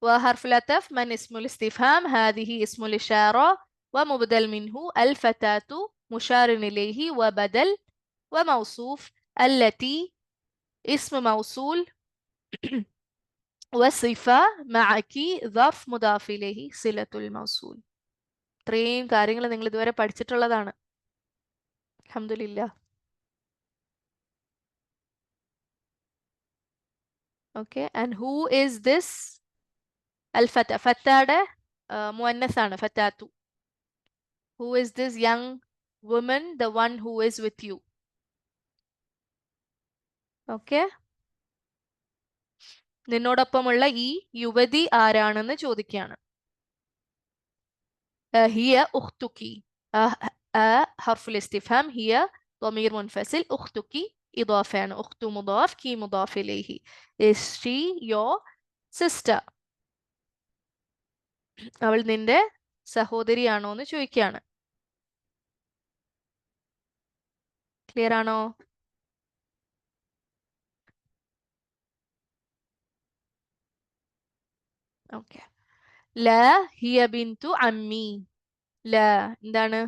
وحرف العطف من اسم الاستفهام هذه اسم الإشارة ومبدل منه الفتاة مشار إليه وبدل وموصوف التي اسم موصول وصفة معك ظرف مضاف إليه صلة الموصول. ഇത്രയും കാര്യങ്ങൾ നിങ്ങൾ ഇതുവരെ പഠിച്ചിട്ടുള്ളതാണ്. അൽഹംദുലില്ലാ. Okay, and who is this? അൽ ഫത്ത, ഫത്തയുടെ മുഅന്നസ് ആണ് ഫത്താത്തു. Who is this young woman? The one who is with you. Okay, നിന്നോടൊപ്പമുള്ള ഈ യുവതി ആരാണെന്ന് ചോദിക്കുകയാണ്. ഹിയ ഉഖ്തുക്കി. ഹർഫുൽ ഇസ്തിഫാം ഹിയ ضمير منفصل. ഉഖ്തുക്കി ഇദാഫയാണ്. ഉഖ്തു മുദാഫ്, കി മുദാഫ് ഇലൈഹി. Is she your sister? അവൾ നിന്റെ സഹോദരിയാണോ എന്ന് ചോദിക്കുകയാണ്. ക്ലിയർ ആണോ? ഓക്കെ. ലാ ഹിയ ബിന്തു അമ്മി. ലാ എന്താണ്?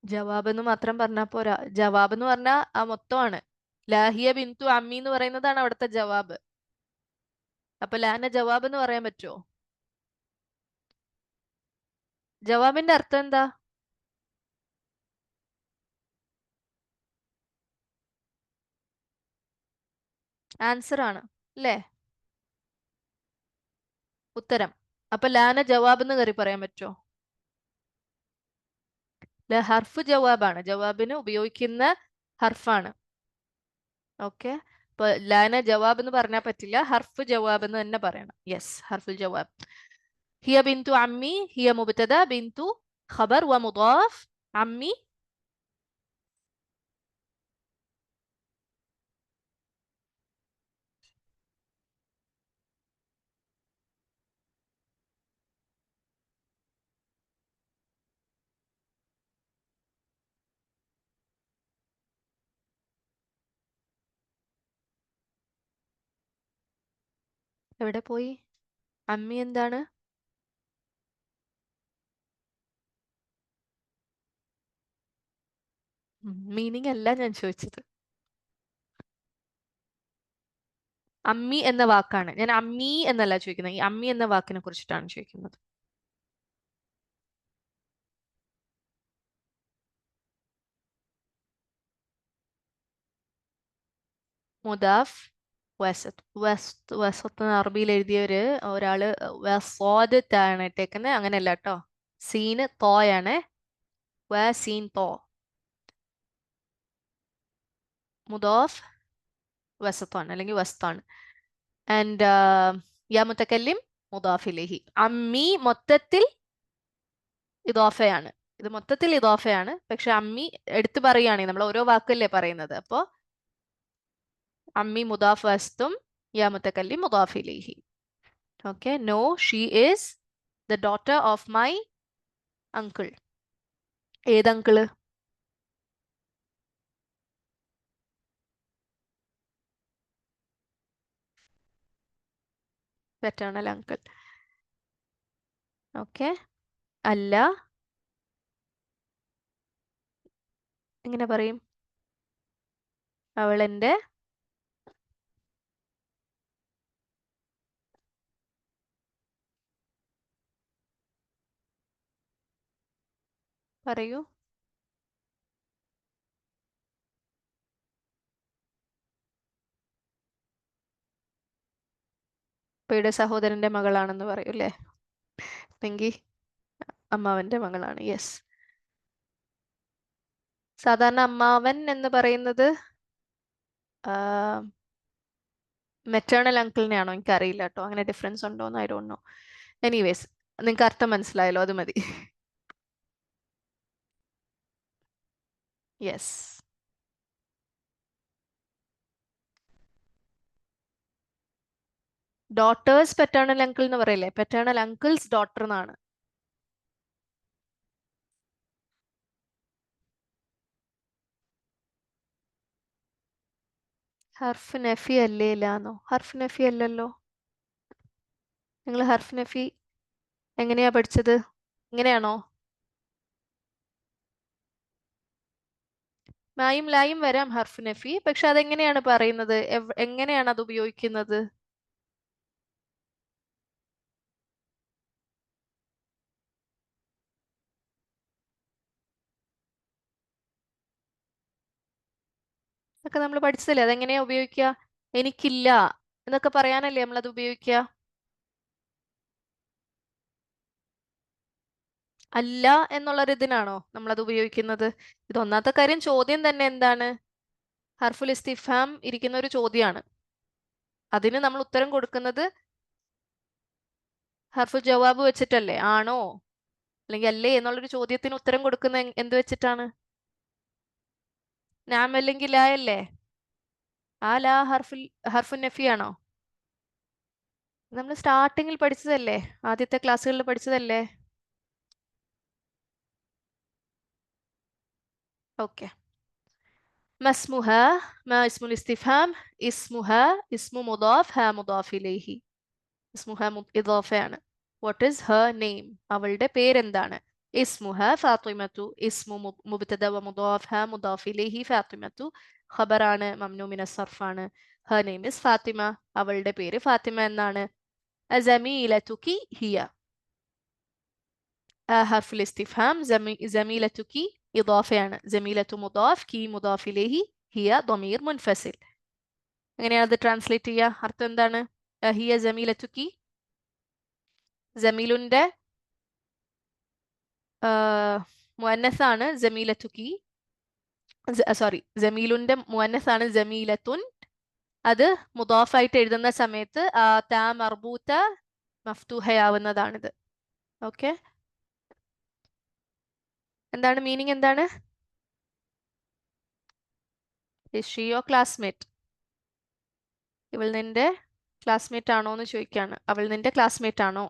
ജവാബ് എന്ന് മാത്രം പറഞ്ഞാൽ പോരാ. ജവാബ് എന്ന് പറഞ്ഞാൽ ആ മൊത്തമാണ്. ലാഹിയ ബിന്തു അമ്മി എന്ന് പറയുന്നതാണ് അവിടുത്തെ ജവാബ്. അപ്പൊ ലാന ജവാബ് എന്ന് പറയാൻ പറ്റുമോ? ജവാബിന്റെ അർത്ഥം എന്താ? ആൻസർ ആണ് അല്ലേ? ഉത്തരം. അപ്പൊ ലാന ജവാബ് എന്ന് കയറി പറയാൻ പറ്റുമോ? ഹർഫ് ജവാബാണ്, ജവാബിന് ഉപയോഗിക്കുന്ന ഹർഫാണ്. ഓക്കെ, അപ്പൊ ലാന ജവാബ് എന്ന് പറഞ്ഞാൽ പറ്റില്ല, ഹർഫ് ജവാബ് എന്ന് തന്നെ പറയണം. യെസ്, ഹർഫുൽ ജവാബ്. ഹിയ ബിന്തു അമ്മി, ഹിയ മുബ്തദ, ബിന്തു ഖബർ വ മുദാഫ്. അമ്മി എവിടെ പോയി? അമ്മി എന്താണ്? മീനിങ് അല്ല ഞാൻ ചോദിച്ചത്. അമ്മി എന്ന വാക്കാണ്, ഞാൻ അമ്മി എന്നല്ല ചോദിക്കുന്നത്, ഈ അമ്മി എന്ന വാക്കിനെ കുറിച്ചിട്ടാണ് ചോദിക്കുന്നത്. മുദാഫ് വസത്ത്. വസത്ത് അറബിയിൽ എഴുതിയവര് ഒരാള് വസ്വാദത്താണ് ഇട്ടേക്കുന്നത്, അങ്ങനെയല്ല കേട്ടോ. സീന് തോയാണ്. സീൻ തോ. മുദാഫ് വസത്താണ് അല്ലെങ്കിൽ വസ്താണ്. ആൻഡ് യാ മുത്തക്കല്ലിം മുദാഫ് ഇലൈഹി. അമ്മി മൊത്തത്തിൽ ഇദാഫയാണ്. ഇത് മൊത്തത്തിൽ ഇദാഫയാണ്. പക്ഷെ അമ്മി എടുത്തു പറയുകയാണെങ്കിൽ നമ്മൾ ഓരോ വാക്കല്ലേ പറയുന്നത്. അപ്പോ അമ്മി മുദാഫ് വസ്തും യാ മുത്തക്കല്ലിം മുദാഫ് ഇലൈഹി. Okay, no she is the daughter of my uncle. ഏത് അങ്കിള്? Paternal uncle. ഓക്കെ, അല്ല എങ്ങനെ പറയും? അവൾ എൻ്റെ പറയൂ. ഉപ്പയുടെ സഹോദരന്റെ മകളാണെന്ന് പറയൂ അല്ലേ? എങ്കിൽ അമ്മാവന്റെ മകളാണ്. യെസ്. സാധാരണ അമ്മാവൻ എന്ന് പറയുന്നത് മെറ്റേണൽ അങ്കിളിനെയാണോ? എനിക്കറിയില്ല കേട്ടോ, അങ്ങനെ ഡിഫറൻസ് ഉണ്ടോന്ന് ഐ ഡോണ്ട് നോ. എനിവേസ്, നിങ്ങൾക്ക് അർത്ഥം മനസ്സിലായല്ലോ, അത് മതി. യെസ്. ഡോട്ടേഴ്സ് പെറ്റേണൽ അങ്കിൾ എന്ന് പറയില്ലേ? പെറ്റേണൽ അങ്കിൾസ് ഡോട്ടർ എന്നാണ്. ഹർഫ് നഫി അല്ലേ ലാന്നോ? ഹർഫ് നഫി അല്ലല്ലോ. നിങ്ങൾ ഹർഫ് നഫി എങ്ങനെയാ പഠിച്ചത്? ഇങ്ങനെയാണോ? മായും ലായും വരാം ഹർഫ് നഫി, പക്ഷെ അതെങ്ങനെയാണ് പറയുന്നത്? എങ്ങനെയാണ് അത് ഉപയോഗിക്കുന്നത്? അതൊക്കെ നമ്മൾ പഠിച്ചതല്ലേ. അതെങ്ങനെയാ ഉപയോഗിക്കുക? എനിക്കില്ല എന്നൊക്കെ പറയാനല്ലേ നമ്മളത് ഉപയോഗിക്കുക. അല്ല എന്നുള്ളൊരിതിനാണോ നമ്മളത് ഉപയോഗിക്കുന്നത്? ഇത് ഒന്നാമത്തെ കാര്യം, ചോദ്യം തന്നെ എന്താണ്? ഹർഫുൽ ഇസ്തിഫാം ഇരിക്കുന്ന ഒരു ചോദ്യമാണ്. അതിന് നമ്മൾ ഉത്തരം കൊടുക്കുന്നത് ഹർഫുൽ ജവാബ് വെച്ചിട്ടല്ലേ? ആണോ അല്ലെങ്കിൽ അല്ലേ എന്നുള്ളൊരു ചോദ്യത്തിന് ഉത്തരം കൊടുക്കുന്ന എന്ത് വെച്ചിട്ടാണ്? നാം അല്ലെങ്കിൽ ലാ അല്ലേ? ആ ലാ ഹർഫുൽ നഫി ആണോ? നമ്മൾ സ്റ്റാർട്ടിങ്ങിൽ പഠിച്ചതല്ലേ, ആദ്യത്തെ ക്ലാസ്സുകളിൽ പഠിച്ചതല്ലേ? ഓക്കെ. മസ്മുഹ, മാ ഇസ്മുൽ ഇസ്തിഫാം. ഇസ്മുഹ ഇസ്മു മുദാഫ്, ഹാ മുദാഫ് ഇലൈഹി. ഇസ്മുഹ ഇദാഫയാണ്. What is her name? അവളുടെ പേരെന്താണ്? ഇസ്മുഹ ഫാത്തിമത്തു. ഇസ്മു മുബ്തദ വ മുദാഫ്, ഹാ മുദാഫ് ഇലൈഹി ഫാത്തിമത്തു ഖബറാണ്, മംനൂ മിന സർഫാണ്. Her name is Fatima. അവളുടെ പേര് ഫാത്തിമ എന്നാണ്. അസമീലതുകി ഹിയ. ഹർഫുൽ ഇസ്തിഫാം ജമീലതുകി ഇദാഫയാണ്. ജമീലത്തു മുദാഫ്, കി മുദാഫ് ഇലൈഹി, ഹിയ ضمير മുൻഫസിൽ. എങ്ങനെയാണ് അത് ട്രാൻസ്ലേറ്റ് ചെയ്യുക? അർത്ഥം എന്താണ്? ഹിയ ജമീലതുകി, ജമീലുന്റെ മുഅന്നസാണ് ജമീലത്തുക്കി. സോറി, ജമീലുന്റെ മുഅന്നസാണ് ജമീലത്തുൻ. അത് മുദാഫായിട്ട് എഴുതുന്ന സമയത്ത് താ മർബൂത്ത മഫ്തൂഹയാവുന്നതാണിത്. ഓക്കെ. എന്താണ് മീനിങ്? എന്താണ്? Is she your classmate? ഇവൾ നിന്റെ ക്ലാസ്മേറ്റ് ആണോ എന്ന് ചോദിക്കാണ്. അവൾ നിന്റെ ക്ലാസ്മേറ്റ് ആണോ?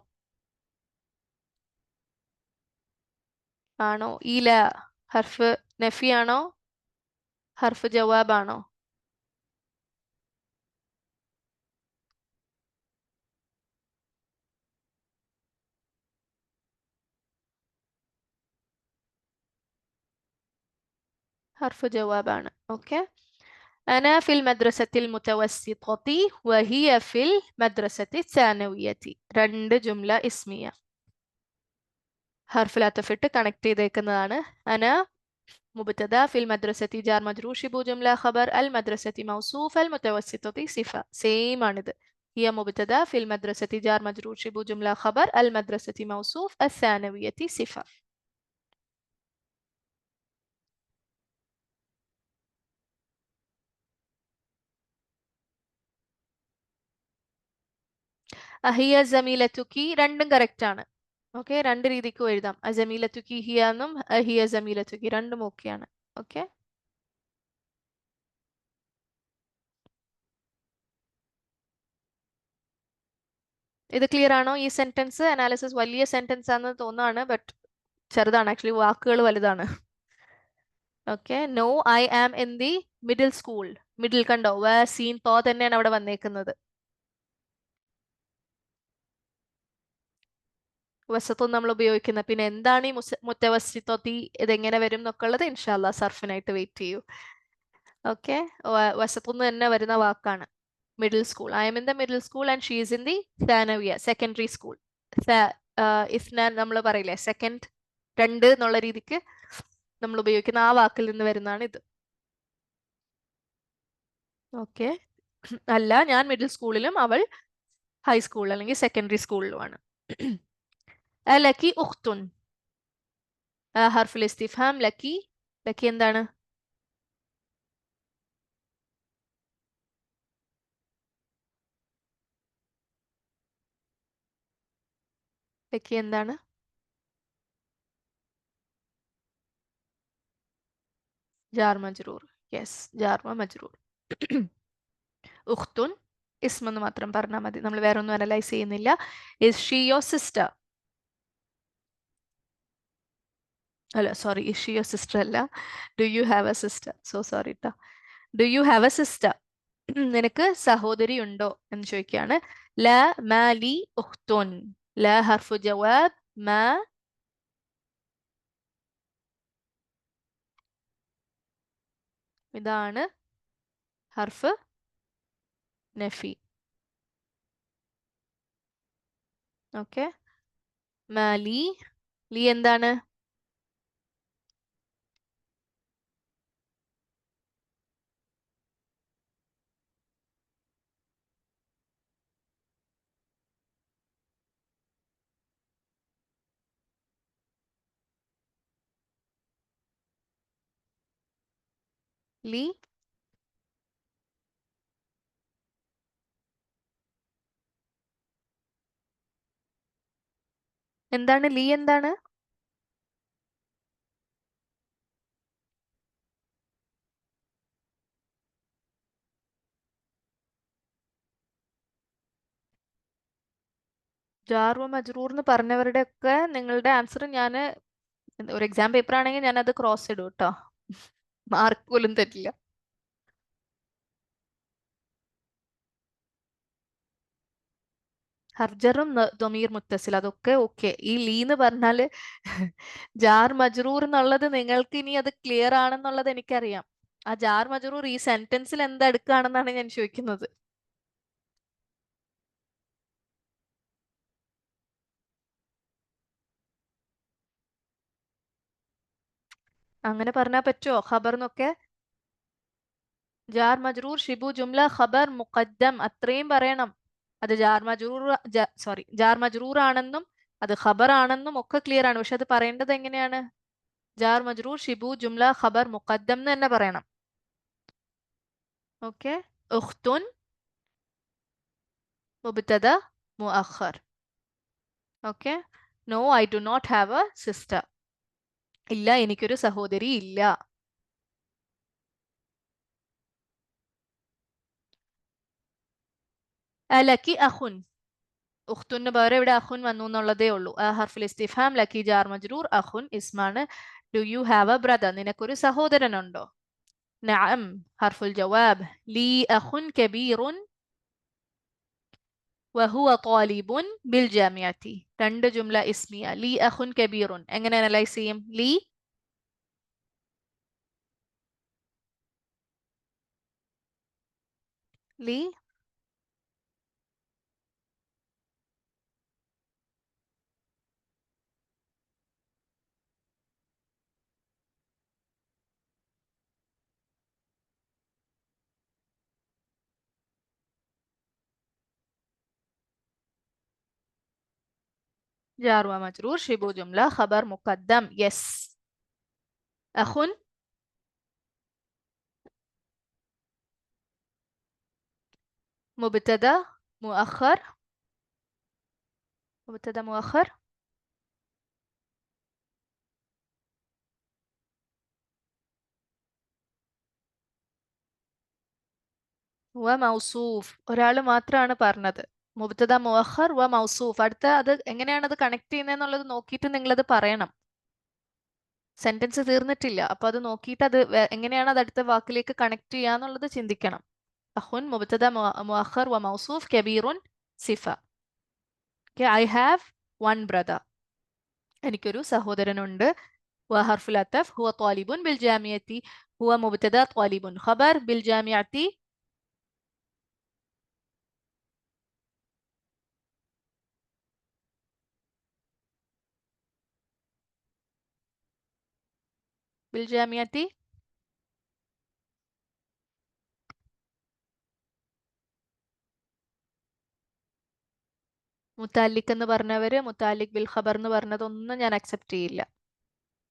ആണോ. ഈല ഹർഫ് നഫി ആണോ ഹർഫ് ജവാബ് ആണോ? ഹർഫ് ജവാബ് ആണ്. ഓക്കെ. أنا في المدرسة المتوسطة وهي في المدرسة الثانوية. രണ്ട് ജുംല ഇസ്മിയ. ഹർഫിൽ അത്തഫിട്ട് കണക്ട് ചെയ്തേക്കുന്നതാണ്. അന മുബ്തദ, ഫിൽ മദ്രസത്തി ജാർ മജ്റൂർ, ശിബു ജുംല ഖബർ, അൽ മദ്രസത്തി മൗസൂഫ്, അൽ മുതവസ്സിത്തത്തി സിഫ. സെയിം ആണിത്. ഹിയ മുബ്തദ, ഫിൽ മദ്രസത്തി ജാർ മജ്റൂർ, ശിബു ജുംല ഖബർ, അൽ മദ്രസത്തി മൗസൂഫ്, അസ്സാനവിയത്തി സിഫ. അഹിയ ജമീലത്തുക്കി രണ്ടും കറക്റ്റ് ആണ്. ഓക്കെ, രണ്ട് രീതിക്കും എഴുതാം. അജമീലത്തുക്കി ഹിയ എന്നും ഹിയ ജമീലത്തുക്കി രണ്ടും ഓക്കെയാണ്. ഓക്കെ. ഇത് ക്ലിയർ ആണോ? ഈ സെന്റൻസ് അനാലിസിസ് വലിയ സെന്റൻസ് ആണെന്ന് തോന്നുകയാണ്, ബട്ട് ചെറുതാണ് ആക്ച്വലി, വാക്കുകൾ വലുതാണ്. Okay. No I am in the middle school. Middle കണ്ടോ? വ സീൻ തോ തന്നെയാണ് അവിടെ വന്നേക്കുന്നത്. വസത്തും നമ്മൾ ഉപയോഗിക്കുന്നത്. പിന്നെ എന്താണ് ഈ മുത്തവസ്സിത്വത്തി, ഇതെങ്ങനെ വരും എന്നൊക്കെ ഉള്ളത് ഇൻഷാല്ലാ സർഫിനായിട്ട് വെയിറ്റ് ചെയ്യൂ. ഓക്കെ. വസത്തുനിന്ന് തന്നെ വരുന്ന വാക്കാണ് middle school. I am in the middle school and she is in the സാനവിയ, സെക്കൻഡറി സ്കൂൾ. ഇസ്നാൻ നമ്മൾ പറയില്ലേ, സെക്കൻഡ് രണ്ട് എന്നുള്ള രീതിക്ക് നമ്മൾ ഉപയോഗിക്കുന്ന ആ വാക്കിൽ നിന്ന് വരുന്നതാണ് ഇത്. ഓക്കെ. അല്ല, ഞാൻ മിഡിൽ സ്കൂളിലും അവൾ ഹൈസ്കൂൾ അല്ലെങ്കിൽ സെക്കൻഡറി സ്കൂളിലുമാണ്. ലക്കി ഉഖ്തുൻ. ഹർഫുൽ ഇസ്തിഫാം ലക്കി. ലക്കി എന്താണ്? ലക്കി എന്താണ്? ജാർ മജ്റൂർ. യെസ്, ജാർ വ മജ്റൂർ. ഉഖ്തുൻ ഇസ്മ എന്ന് മാത്രം പറഞ്ഞാൽ മതി, നമ്മൾ വേറെ ഒന്നും അനലൈസ് ചെയ്യുന്നില്ല. Is she your sister? അല്ല, sorry, is she your sister അല്ല. Do you have a sister? So sorry ട്ടോ. Do you have a sister? നിനക്ക് സഹോദരി ഉണ്ടോ എന്ന് ചോദിക്കുകയാണ്. ല മാ ലി ഉഖ്തുൻ. ല ഹർഫു ജവാബ്. മാ ഇതാണ് ഹർഫ് നഫി. ഓക്കെ. മാ ലി. ലി എന്താണ്? ലി എന്താണ്? ലി എന്താണ്? ജാർ മജ്റൂർ എന്ന് പറഞ്ഞവരുടെ ഒക്കെ നിങ്ങളുടെ ആൻസർ ഞാൻ ഒരു എക്സാം പേപ്പർ ആണെങ്കിൽ ഞാൻ അത് ക്രോസ് ഇടും കേട്ടോ. മാർക്ക് പോലും തരില്ല. ഹർജറും ദമീർ മുത്തസിൽ അതൊക്കെ ഓക്കെ. ഈ ലീ എന്ന് പറഞ്ഞാല് ജാർ മജ്റൂർ എന്നുള്ളത് നിങ്ങൾക്ക് ഇനി അത് ക്ലിയർ ആണെന്നുള്ളത് എനിക്കറിയാം. ആ ജാർ മജ്റൂർ ഈ സെന്റൻസിൽ എന്തെടുക്കുകയാണെന്നാണ് ഞാൻ ചോദിക്കുന്നത്. അങ്ങനെ പറഞ്ഞാൽ പറ്റുമോ ഖബർ എന്നൊക്കെ? ജാർ മജ്റൂർ ഷിബു ജുംല ഖബർ മുഖദ്ദം അത്രയും പറയണം. അത് ജാർ മജ്റൂർ, സോറി, ജാർ മജ്റൂർ ആണെന്നും അത് ഖബർ ആണെന്നും ഒക്കെ ക്ലിയർ ആണ്. പക്ഷെ അത് പറയേണ്ടത് എങ്ങനെയാണ്? ജാർ മജ്റൂർ ഷിബു ജുംല ഖബർ മുഖദ്ദം എന്ന് തന്നെ പറയണം. ഓക്കെ. ഉഖ്തുൻ മുബ്തദ മുഅഖർ. Okay. No I do not have a sister. ഇല്ല, എനിക്കൊരു സഹോദരി ഇല്ല. ലക്കി അഖുൻ. ഉഖ്തുന് പകരം ഇവിടെ അഖുൻ വന്നു എന്നുള്ളതേ ഉള്ളൂ. ഹർഫുൽ ഇസ്തിഫാം ലക്കി ജാർ മജ്റൂർ, അഖുൻ ഇസ്മാണ്. Do you have a brother? നിനക്കൊരു സഹോദരനുണ്ടോ? നഅം ഹർഫുൽ ജവാബ്. ലീ അഖുൻ കബീറുൻ വഹുവ ത്വാലിബുൻ ബിൽ ജാമിഅത്തി. രണ്ട് ജുംല ഇസ്മിയ. ലീ അഖുൻ കബീറുൻ എങ്ങനെ അനലൈസ് ചെയ്യും? Lee Lee جار ومجرور شبه جملة خبر مقدم. يس. أخ مبتدأ مؤخر. مبتدأ مؤخر. وموصوف ഒരാൾ മാത്രമാണ് പറഞ്ഞത്. മുബ്തദ മുഅഖർ വ മൗസൂഫ്. അടുത്ത അത് എങ്ങനെയാണ് അത് കണക്ട് ചെയ്യുന്നതെന്നുള്ളത് നോക്കിയിട്ട് നിങ്ങളത് പറയണം. സെന്റൻസ് തീർന്നിട്ടില്ല, അപ്പൊ അത് നോക്കിയിട്ട് അത് എങ്ങനെയാണ് അത് അടുത്ത വാക്കിലേക്ക് കണക്ട് ചെയ്യാന്നുള്ളത് ചിന്തിക്കണം. അഖുൻ മുബ്തദ മുഅഖർ വ മൗസൂഫ് കബീറുൻ സിഫ. I have one brother. എനിക്കൊരു സഹോദരനുണ്ട്. وحرف العطف هو طالب بالجامعة. هو مبتدا طالب خبر بالجامعة. ബിൽജാമിയത്തി മുത്താലിക് എന്ന് പറഞ്ഞവര് മുത്താലിക് ബിൽ ഖബർ എന്ന് പറഞ്ഞതൊന്നും ഞാൻ അക്സെപ്റ്റ് ചെയ്യില്ല.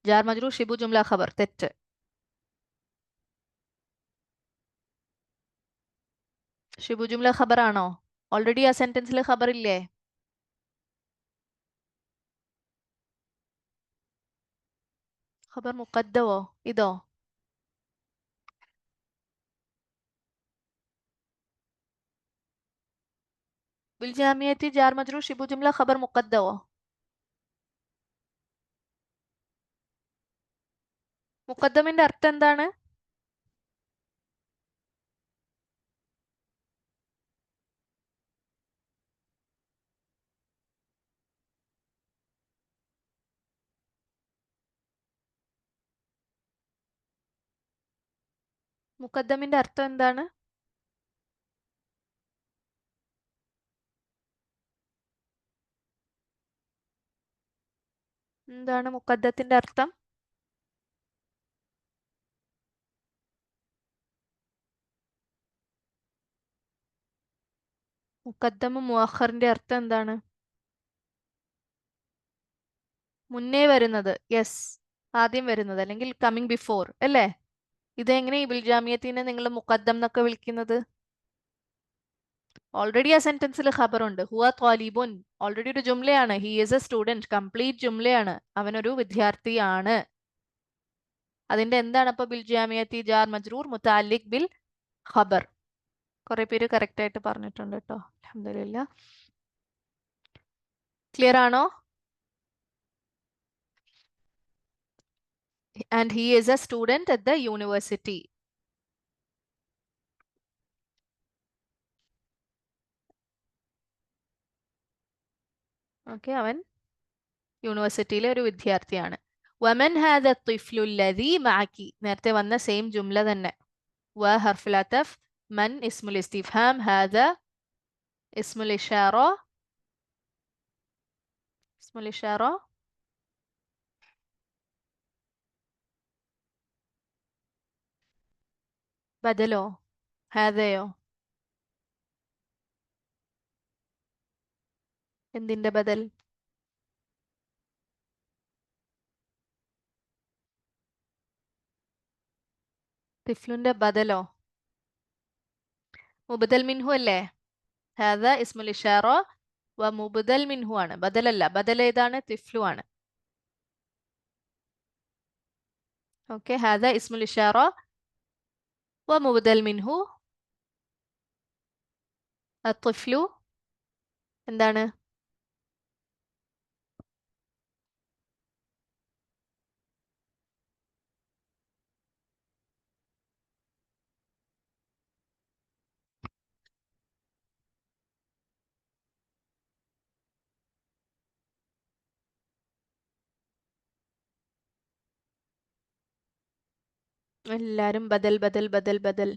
ജാർ മജ്റൂർ ഷിബു ജുംല ഖബർ തെറ്റ്. ഷിബു ജുംല ഖബർ ആണോ? ഓൾറെഡി ആ സെന്റൻസിൽ ഖബർ ഇല്ലേ? ഖബർ മുഖദ്ദമോ ഇതോ? ബിൽജാമിയത്തി ജാർ മജ്റൂർ ഷിബു ജുംല ഖബർ മുഖദ്ദമോ? മുഖദ്ദമിന്റെ അർത്ഥം എന്താണ്? മുഖദ്ദമിന്റെ അർത്ഥം എന്താണ്? എന്താണ് മുഖദ്ദത്തിന്റെ അർത്ഥം? മുഖദ്ദമും മുഅഖറിന്റെ അർത്ഥം എന്താണ്? മുന്നേ വരുന്നത്. യെസ്, ആദ്യം വരുന്നത് അല്ലെങ്കിൽ കമ്മിങ് ബിഫോർ അല്ലേ? ഇതെങ്ങനെ ഈ ബിൽജാമിയത്തിനെ നിങ്ങൾ മുഖദ്ദം എന്നൊക്കെ വിളിക്കുന്നത്? ഓൾറെഡി ആ സെന്റൻസിൽ ഖബറുണ്ട്. ഹുവ ത്വാലിബുൻ ഓൾറെഡി ഒരു ജുംലയാണ്. He is a student complete ജുംലയാണ്. അവനൊരു വിദ്യാർത്ഥിയാണ്. അതിന്റെ എന്താണ് അപ്പൊ ബിൽജാമിയത്തി ജാർ മജ്റൂർ മുതഅല്ലിഖ് ബിൽ ഖബർ? കുറെ പേര് കറക്റ്റ് ആയിട്ട് പറഞ്ഞിട്ടുണ്ട് കേട്ടോ. അൽഹംദുലില്ലാ. ക്ലിയർ ആണോ? And he is a student at the university. Okay, അവൻ യൂണിവേഴ്സിറ്റിയിലെ ഒരു വിദ്യാർത്ഥിയാണ്. വമൻ ഹാദ الطفل الذي معك നേരത്തെ വന്ന സെയിം ജുംല തന്നെ. വ ഹർഫുൽ അത്ഫ്, മൻ ഇസ്മുൽ ഇസ്തിഫ്ഹാം, ഹാദ ഇസ്മുൽ ഇഷാറ. ഇസ്മുൽ ഇഷാറ ബദലോ ഹാദയോ? എന്തിന്റെ ബദൽ? തിഫ്ലുന്റെ ബദലോ? മുബദൽ മിൻഹു അല്ലേ? ഹാദ ഇസ്മുൽ ഇഷാറ വ മുബദൽ മിൻഹു ആണ്, ബദലല്ല. ബദൽ ഏതാണ്? തിഫ്ലു ആണ്. ഓക്കെ, ഹാദ ഇസ്മുൽ ഇഷാറ വ മുബദൽ മിൻഹു അത്ഫ്ലു എന്താണ്? എല്ലാരും ബദൽ ബദൽ ബദൽ ബദൽ.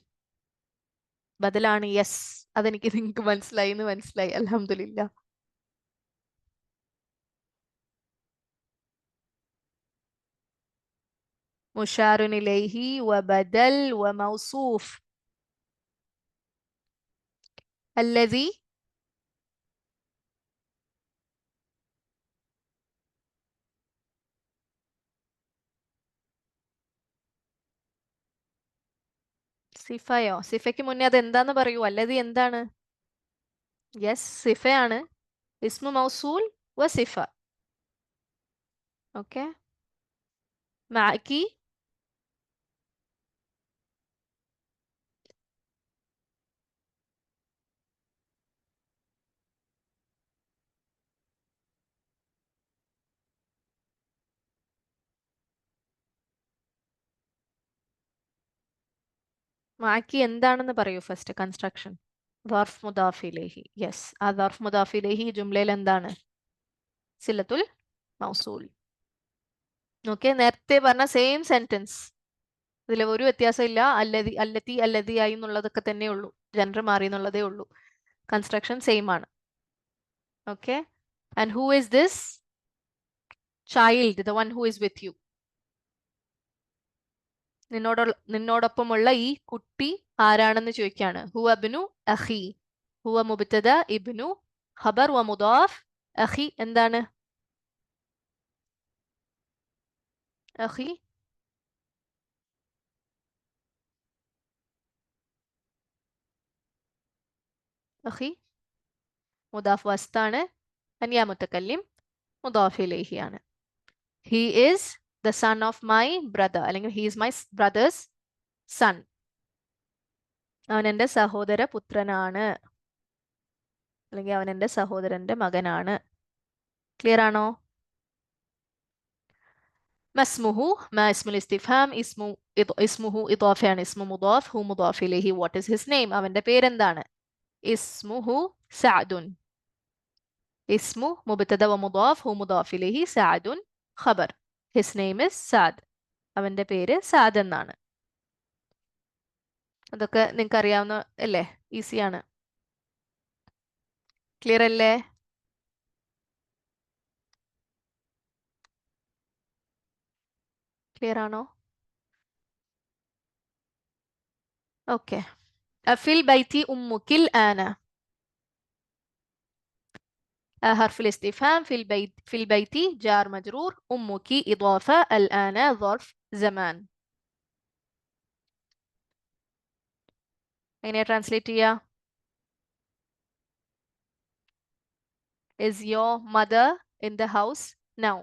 ബദലാണ്. യെസ്, അതെനിക്ക് നിങ്ങൾക്ക് മനസ്സിലായി എന്ന് മനസ്സിലായി. അൽഹംദുലില്ലാ. മുഷാറുൻ ഇലൈഹി വ ബദൽ വ മൗസൂഫ്. അല്ലദി സിഫയോ? സിഫയ്ക്ക് മുന്നേ അത് എന്താന്ന് പറയൂ. അല്ലദി എന്താണ്? യെസ്, സിഫയാണ്. ഇസ്മു മൗസൂൽ വ സിഫ. ഓക്കെ, മാക്കി മാക്കി എന്താണെന്ന് പറയൂ ഫസ്റ്റ്. കൺസ്ട്രക്ഷൻ ظرف مضاف إليه. യെസ്, ആ ظرف مضاف إليه ഈ ജുംലയിൽ എന്താണ്? സിലത്തുൽ മൗസൂൽ. ഓക്കെ, നേരത്തെ പറഞ്ഞ സെയിം സെന്റൻസ്. ഇതിൽ ഒരു വ്യത്യാസം ഇല്ല. അല്ലതി അല്ലത്തി അല്ലതി ആയി എന്നുള്ളതൊക്കെ തന്നെ ഉള്ളൂ. ജെൻഡർ മാറി എന്നുള്ളതേ ഉള്ളൂ. കൺസ്ട്രക്ഷൻ സെയിം ആണ്. Okay, and who is this child? The one who is with you. നിന്നോടൊപ്പമുള്ള ഈ കുട്ടി ആരാണെന്ന് ചോദിക്കാണ്. ഹുവ ഇബ്നു അഖി. ഹുവ മുബ്തദ, ഇബ്നു ഖബർ വ മുദാഫ്, അഖി എന്താണ്? അഖി അഖി മുദാഫ് വസ്താണ്. അനിയ മുത്തക്കല്ലിം മുദാഫ് ഇലൈഹി ആണ്. He is the son of my brother, അല്ലെങ്കിൽ he is my brother's son. അവൻ എൻ്റെ സഹോദര പുത്രനാണ്, അല്ലെങ്കിൽ അവൻ എൻ്റെ സഹോദരന്റെ മകനാണ്. ക്ലിയർ ആണോ? മസ്മുഹു, മാ ഇസ്മുൽ ഇസ്തിഫാം, ഇസ്മുഹു ഇദാഫയാണ്, ഇസ്മു മുദാഫ്, ഹു മുദാഫ് ഇലൈഹി. What is his name? അവന്റെ പേരെന്താണ്? ഇസ്മുഹു സഅദുൻ. ഇസ്മു മുബ്തദ വ മുദാഫ്, ഹു മുദാഫ് ഇലൈഹി, സഅദുൻ ഖബർ. His name is Saad. അവന്റെ പേര് സാദ് എന്നാണ്. അതൊക്കെ നിങ്ങൾക്ക് അറിയാവുന്ന അല്ലേ? ഈസിയാണ്. ക്ലിയർ അല്ലേ? ക്ലിയർ ആണോ? ഓക്കെ. അഫിൽ ബൈത്തി ഉമ്മുക്കിൽ ആന. حرف الاستفهام في البيت جار مجرور، أمك إضافة، الآن ظرف زمان. എങ്ങനെ ട്രാൻസ്ലേറ്റ് ചെയ്യാ? Is your mother in the house now?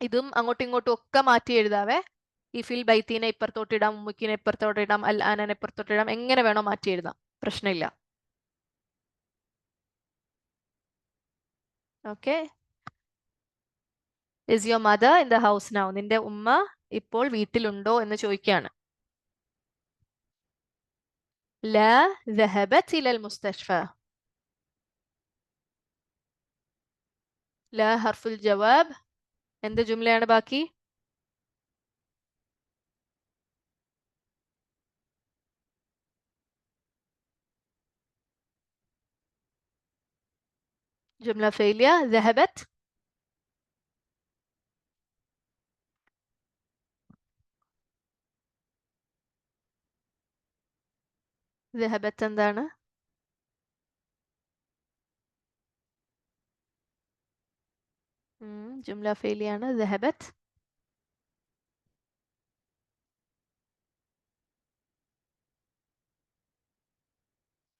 ഇതും അങ്ങോട്ടും ഇങ്ങോട്ടും ഒക്കെ മാറ്റി എഴുതാവേ. ഈ ഫിൽ ബൈത്തിനെ ഇപ്പുറത്തോട്ടിടാം, ഉമ്മുക്കിനെ ഇപ്പുറത്തോട്ടിടാം, അൽ ആനനെ ഇപ്പുറത്തോട്ടിടാം, എങ്ങനെ വേണോ മാറ്റി എഴുതാം, പ്രശ്നമില്ല. Okay. Is your mother in the house now? നിന്റെ ഉമ്മ ഇപ്പോൾ വീട്ടിലുണ്ടോ എന്ന് ചോദിക്കുകയാണ്. ലാ ذهبت إلى المستشفى. ലാ ഹർഫുൽ ജവാബ്. എന്ത് ജുംലയാണ് ബാക്കി? ജുംല ഫെയിലിയ. ذهبت. ذهبت എന്താണ്? ജുംല ഫെയിലിയാണ്. ذهبت.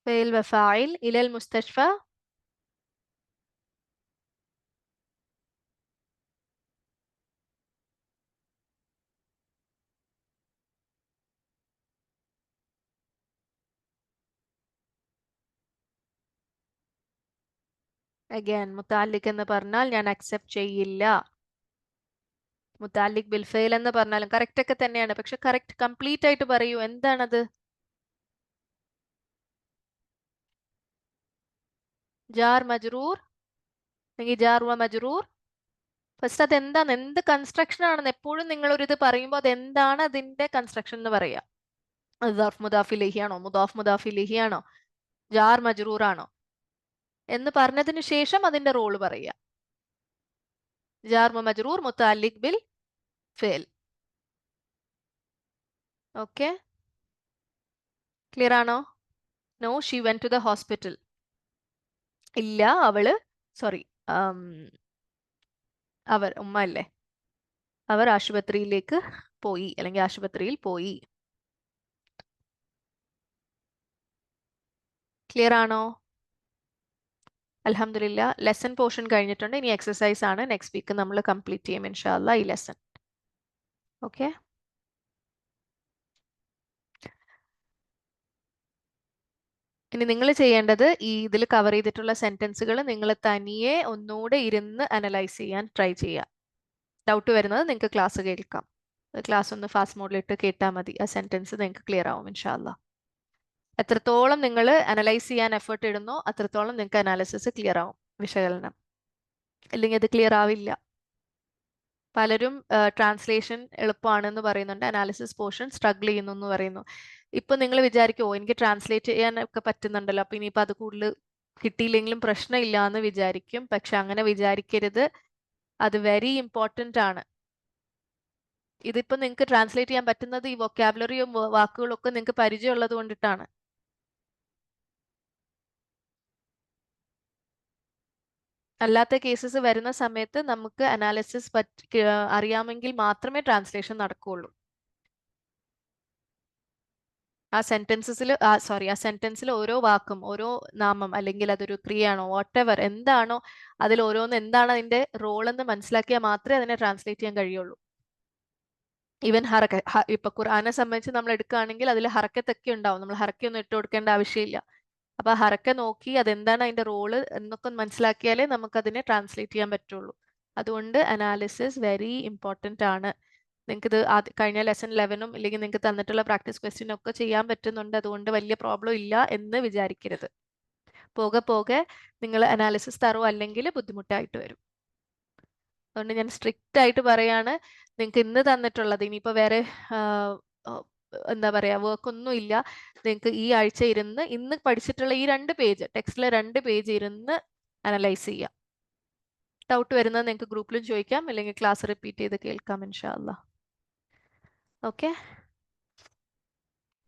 فعل وفاعل. إلى المستشفى. അഗൈൻ മുത്താലിക് എന്ന് പറഞ്ഞാൽ ഞാൻ അക്സെപ്റ്റ് ചെയ്യില്ല. മുത്താലിക് ബിൽ ഫെയിൽ എന്ന് പറഞ്ഞാലും കറക്റ്റ് ഒക്കെ തന്നെയാണ്, പക്ഷെ കറക്റ്റ് കംപ്ലീറ്റ് ആയിട്ട് പറയൂ, എന്താണത്? ജാർ മജ്റൂർ അല്ലെങ്കിൽ ജാർ വ മജ്റൂർ. ഫസ്റ്റ് അത് എന്താണ്, എന്ത് കൺസ്ട്രക്ഷൻ ആണെന്ന് എപ്പോഴും നിങ്ങൾ ഒരു ഇത് പറയുമ്പോൾ അത് എന്താണ് അതിന്റെ കൺസ്ട്രക്ഷൻ എന്ന് പറയാ. ദർഫ് മുദാഫിലേഹി ആണോ, മുദാഫ് മുദാഫിലേഹി ആണോ, ജാർ മജ്റൂർ ആണോ എന്ന് പറഞ്ഞതിന് ശേഷം അതിന്റെ റോള് പറയാ. ജാർ വ മജ്റൂർ മുത്താലിക് ബിൽ ഫെയിൽ. ഓക്കെ, ക്ലിയർ ആണോ? No, she went to the hospital. ഇല്ല, അവള്, സോറി, അവർ, ഉമ്മ അല്ലേ, അവർ ആശുപത്രിയിലേക്ക് പോയി, അല്ലെങ്കിൽ ആശുപത്രിയിൽ പോയി. ക്ലിയർ ആണോ? അൽഹംദുലില്ലാ, ലെസൺ പോർഷൻ കഴിഞ്ഞിട്ടുണ്ട്. ഇനി എക്സസൈസ് ആണ്. നെക്സ്റ്റ് വീക്ക് നമ്മൾ കംപ്ലീറ്റ് ചെയ്യും ഇൻഷാ അല്ലാ ഈ ലെസൺ. ഓക്കെ. ഇനി നിങ്ങൾ ചെയ്യേണ്ടത് ഈ ഇതിൽ കവർ ചെയ്തിട്ടുള്ള സെന്റൻസുകൾ നിങ്ങൾ തനിയെ ഒന്നുകൂടെ ഇരുന്ന് അനലൈസ് ചെയ്യാൻ ട്രൈ ചെയ്യുക. ഡൗട്ട് വരുന്നത് നിങ്ങൾക്ക് ക്ലാസ് കേൾക്കാം. ക്ലാസ് ഒന്ന് ഫാസ്റ്റ് മോഡിലിട്ട് കേട്ടാൽ മതി. ആ സെന്റൻസ് നിങ്ങൾക്ക് ക്ലിയർ ആവും ഇൻഷാ അല്ലാ. എത്രത്തോളം നിങ്ങൾ അനലൈസ് ചെയ്യാൻ എഫേർട്ട് ഇടുന്നോ അത്രത്തോളം നിങ്ങൾക്ക് അനാലിസിസ് ക്ലിയർ ആവും, വിശകലനം. അല്ലെങ്കിൽ അത് ക്ലിയർ ആവില്ല. പലരും ട്രാൻസ്ലേഷൻ എളുപ്പമാണെന്ന് പറയുന്നുണ്ട്, അനാലിസിസ് പോർഷൻ സ്ട്രഗിൾ ചെയ്യുന്നു എന്ന് പറയുന്നു. ഇപ്പൊ നിങ്ങൾ വിചാരിക്കുമോ എനിക്ക് ട്രാൻസ്ലേറ്റ് ചെയ്യാനൊക്കെ പറ്റുന്നുണ്ടല്ലോ, അപ്പൊ ഇനിയിപ്പോൾ അത് കൂടുതൽ കിട്ടിയില്ലെങ്കിലും പ്രശ്നമില്ല എന്ന് വിചാരിക്കും. പക്ഷെ അങ്ങനെ വിചാരിക്കരുത്. അത് വെരി ഇമ്പോർട്ടൻ്റ് ആണ്. ഇതിപ്പോ നിങ്ങൾക്ക് ട്രാൻസ്ലേറ്റ് ചെയ്യാൻ പറ്റുന്നത് ഈ വൊക്കാബുലറിയും വാക്കുകളും ഒക്കെ നിങ്ങൾക്ക് പരിചയമുള്ളത് കൊണ്ടിട്ടാണ്. അല്ലാത്ത കേസസ് വരുന്ന സമയത്ത് നമുക്ക് അനാലിസിസ് അറിയാമെങ്കിൽ മാത്രമേ ട്രാൻസ്ലേഷൻ നടക്കുകയുള്ളൂ. ആ സെന്റൻസിൽ ഓരോ വാക്കും, ഓരോ നാമം, അല്ലെങ്കിൽ അതൊരു ക്രിയയാണോ, വാട്ടെവർ എന്താണോ, അതിൽ ഓരോന്ന് എന്താണ് അതിന്റെ റോൾ എന്ന് മനസ്സിലാക്കിയാൽ മാത്രമേ അതിനെ ട്രാൻസ്ലേറ്റ് ചെയ്യാൻ കഴിയുള്ളൂ. ഈവൻ ഇപ്പൊ ഖുർആനെ സംബന്ധിച്ച് നമ്മൾ എടുക്കുകയാണെങ്കിൽ അതിൽ ഹറക്കത്തൊക്കെ ഉണ്ടാവും. നമ്മൾ ഹറക്കൊന്നും ഇട്ട് കൊടുക്കേണ്ട ആവശ്യമില്ല. അപ്പൊ ഹറക്ക നോക്കി അതെന്താണ് അതിന്റെ റോള് എന്നൊക്കെ മനസ്സിലാക്കിയാലേ നമുക്ക് അതിനെ ട്രാൻസ്ലേറ്റ് ചെയ്യാൻ പറ്റുള്ളൂ. അതുകൊണ്ട് അനാലിസിസ് വെരി ഇമ്പോർട്ടന്റ് ആണ്. നിങ്ങൾക്ക് ഇത് കഴിഞ്ഞ ലെസൺ 11 ഇല്ലെങ്കിൽ നിങ്ങൾക്ക് തന്നിട്ടുള്ള പ്രാക്ടീസ് ക്വസ്റ്റ്യൻ ഒക്കെ ചെയ്യാൻ പറ്റുന്നുണ്ട്. അതുകൊണ്ട് വലിയ പ്രോബ്ലം ഇല്ല എന്ന് വിചാരിക്കരുത്. പോകെ പോകെ നിങ്ങൾ അനാലിസിസ് തറോ അല്ലെങ്കിൽ ബുദ്ധിമുട്ടായിട്ട് വരും. അതുകൊണ്ട് ഞാൻ സ്ട്രിക്റ്റ് ആയിട്ട് പറയാണ്, നിങ്ങൾക്ക് ഇന്ന് തന്നിട്ടുള്ളത് ഇനിയിപ്പോ വേറെ എന്താ പറയാ വർക്ക് ഒന്നും ഇല്ല, നിങ്ങൾക്ക് ഈ ആഴ്ച ഇരുന്ന് ഇന്ന് പഠിച്ചിട്ടുള്ള ഈ 2 പേജ് ടെക്സ്റ്റിലെ 2 പേജ് ഇരുന്ന് അനലൈസ് ചെയ്യാം. ഡൗട്ട് വരുന്നത് നിങ്ങൾക്ക് ഗ്രൂപ്പിലും ചോദിക്കാം, അല്ലെങ്കിൽ ക്ലാസ് റിപ്പീറ്റ് ചെയ്ത് കേൾക്കാം ഇൻഷാ അല്ലാ. ഓക്കെ,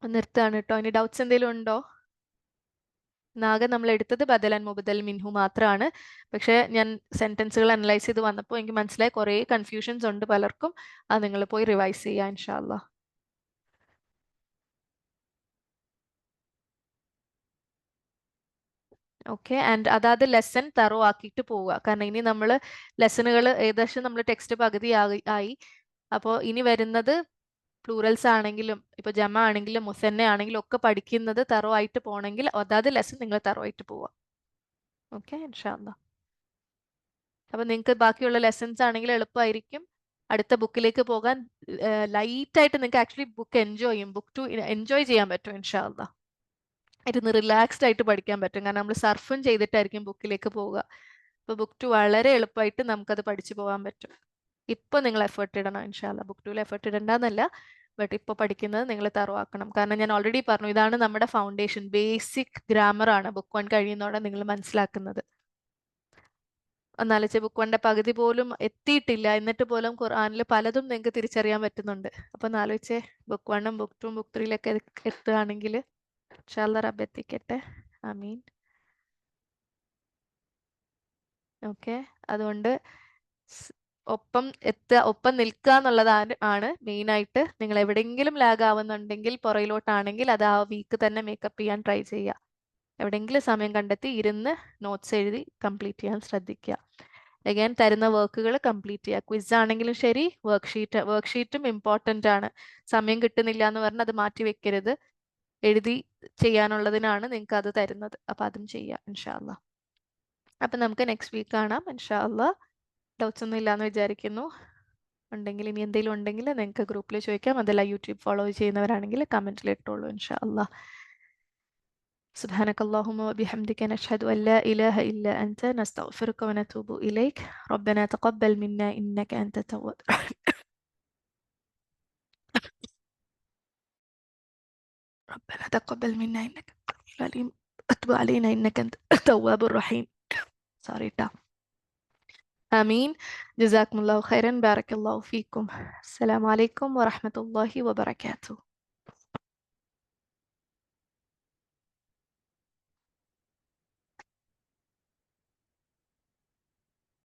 നിർത്താണ് കേട്ടോ. ഇനി ഡൗട്ട്സ് എന്തെങ്കിലും ഉണ്ടോ? ആകെ നമ്മൾ എടുത്തത് ബദലൻ മുബദൽ മിൻഹു മാത്രമാണ്. പക്ഷെ ഞാൻ സെന്റൻസുകൾ അനലൈസ് ചെയ്ത് വന്നപ്പോൾ എനിക്ക് മനസ്സിലായി കുറേ കൺഫ്യൂഷൻസ് ഉണ്ട് പലർക്കും. അത് നിങ്ങൾ പോയി റിവൈസ് ചെയ്യുക ഇൻഷാ അല്ലാ. ഓക്കെ, ആൻഡ് അതാത് ലെസൺ തറോ ആക്കിയിട്ട് പോവുക. കാരണം ഇനി നമ്മൾ ലെസണുകൾ ഏകദേശം നമ്മൾ ടെക്സ്റ്റ് പകുതി ആയി. അപ്പോൾ ഇനി വരുന്നത് പ്ലൂറൽസ് ആണെങ്കിലും ഇപ്പൊ ജമ ആണെങ്കിലും മുസന്ന ആണെങ്കിലും ഒക്കെ പഠിക്കുന്നത് തറോ ആയിട്ട് പോകണമെങ്കിൽ അതാത് ലെസൺ നിങ്ങൾ തറോ ആയിട്ട് പോവുക. ഓക്കെ ഇൻഷാ അല്ലാ. അപ്പൊ നിങ്ങൾക്ക് ബാക്കിയുള്ള ലെസൺസ് ആണെങ്കിൽ എളുപ്പമായിരിക്കും. അടുത്ത ബുക്കിലേക്ക് പോകാൻ ലൈറ്റ് ആയിട്ട് നിങ്ങൾക്ക് ആക്ച്വലി ബുക്ക് എൻജോയ് ചെയ്യും. ബുക്ക് 2 എൻജോയ് ചെയ്യാൻ പറ്റും ഇൻഷാ അല്ലാ. ഇരുന്ന് റിലാക്സ്ഡ് ആയിട്ട് പഠിക്കാൻ പറ്റും. കാരണം നമ്മൾ സർഫും ചെയ്തിട്ടായിരിക്കും ബുക്കിലേക്ക് പോവുക. അപ്പൊ ബുക്ക് 2 വളരെ എളുപ്പമായിട്ട് നമുക്കത് പഠിച്ചു പോകാൻ പറ്റും. ഇപ്പൊ നിങ്ങൾ എഫേർട്ട് ഇടണം ഇൻഷാ അല്ലാ. ബുക്ക് 2 എഫേർട്ട് ഇടണ്ടെന്നല്ല, ബട്ട് ഇപ്പൊ പഠിക്കുന്നത് നിങ്ങൾ തറവാക്കണം. കാരണം ഞാൻ ഓൾറെഡി പറഞ്ഞു, ഇതാണ് നമ്മുടെ ഫൗണ്ടേഷൻ, ബേസിക് ഗ്രാമർ ആണ് ബുക്ക് 1 കഴിയുന്നതോടെ നിങ്ങൾ മനസ്സിലാക്കുന്നത്. ഒന്നാലോചിച്ച് ബുക്ക് 1ന്റെ പകുതി പോലും എത്തിയിട്ടില്ല, എന്നിട്ട് പോലും ഖുർആനിൽ പലതും നിങ്ങൾക്ക് തിരിച്ചറിയാൻ പറ്റുന്നുണ്ട്. അപ്പൊ ഒന്നാലോചിച്ച് ബുക്ക് 1ഉം ബുക്ക് 2ഉം ബുക്ക് 3യിലൊക്കെ എത്തുകയാണെങ്കിൽ ഇൻഷാ അല്ലാ റബ്ബ് എത്തിക്കട്ടെ. ആമീൻ. ഓക്കെ, അതുകൊണ്ട് ഒപ്പം നിൽക്കുക എന്നുള്ളതാണ് മെയിൻ ആയിട്ട്. നിങ്ങൾ എവിടെയെങ്കിലും ലാഗ് ആവുന്നുണ്ടെങ്കിൽ പുറയിലോട്ടാണെങ്കിൽ അത് ആ വീക്ക് തന്നെ മേക്കപ്പ് ചെയ്യാൻ ട്രൈ ചെയ്യുക. എവിടെയെങ്കിലും സമയം കണ്ടെത്തി ഇരുന്ന് നോട്ട്സ് എഴുതി കംപ്ലീറ്റ് ചെയ്യാൻ ശ്രദ്ധിക്കുക. അഗൈൻ തരുന്ന വർക്കുകൾ കംപ്ലീറ്റ് ചെയ്യുക. ക്വിസ് ആണെങ്കിലും ശരി, വർക്ക്ഷീറ്റും ഇമ്പോർട്ടൻ്റ് ആണ്. സമയം കിട്ടുന്നില്ല എന്ന് പറഞ്ഞാൽ അത് മാറ്റി വെക്കരുത്. എഴുതി ചെയ്യാനുള്ളതിനാണ് നിങ്ങൾക്ക് അത് തരുന്നത്. അപ്പം അതും ചെയ്യുക ഇൻഷാ അല്ലാ. അപ്പം നമുക്ക് നെക്സ്റ്റ് വീക്ക് കാണാം ഇൻഷാ അല്ലാ. ഡൗട്ട്സ് ഒന്നും ഇല്ലാന്ന് വിചാരിക്കുന്നു. ഉണ്ടെങ്കിൽ ഇനി എന്തെങ്കിലും ഉണ്ടെങ്കിൽ നിങ്ങൾക്ക് ഗ്രൂപ്പിൽ ചോദിക്കാം. അതല്ല യൂട്യൂബ് ഫോളോ ചെയ്യുന്നവരാണെങ്കിൽ കമൻറ്റിൽ ഇട്ടോളൂ ഇൻഷാ അല്ലാ. سبحانك اللهم وبحمدك نشهد أن لا إله إلا أنت نستغفرك ونتوب إليك. ربنا تقبل منا إنك أنت التواب ربنا تقبل منا إنك أنت العليم وتب علينا إنك أنت التواب الرحيم. sorry ta. آمين. جزاكم الله خيرا. بارك الله فيكم. السلام عليكم ورحمة الله وبركاته.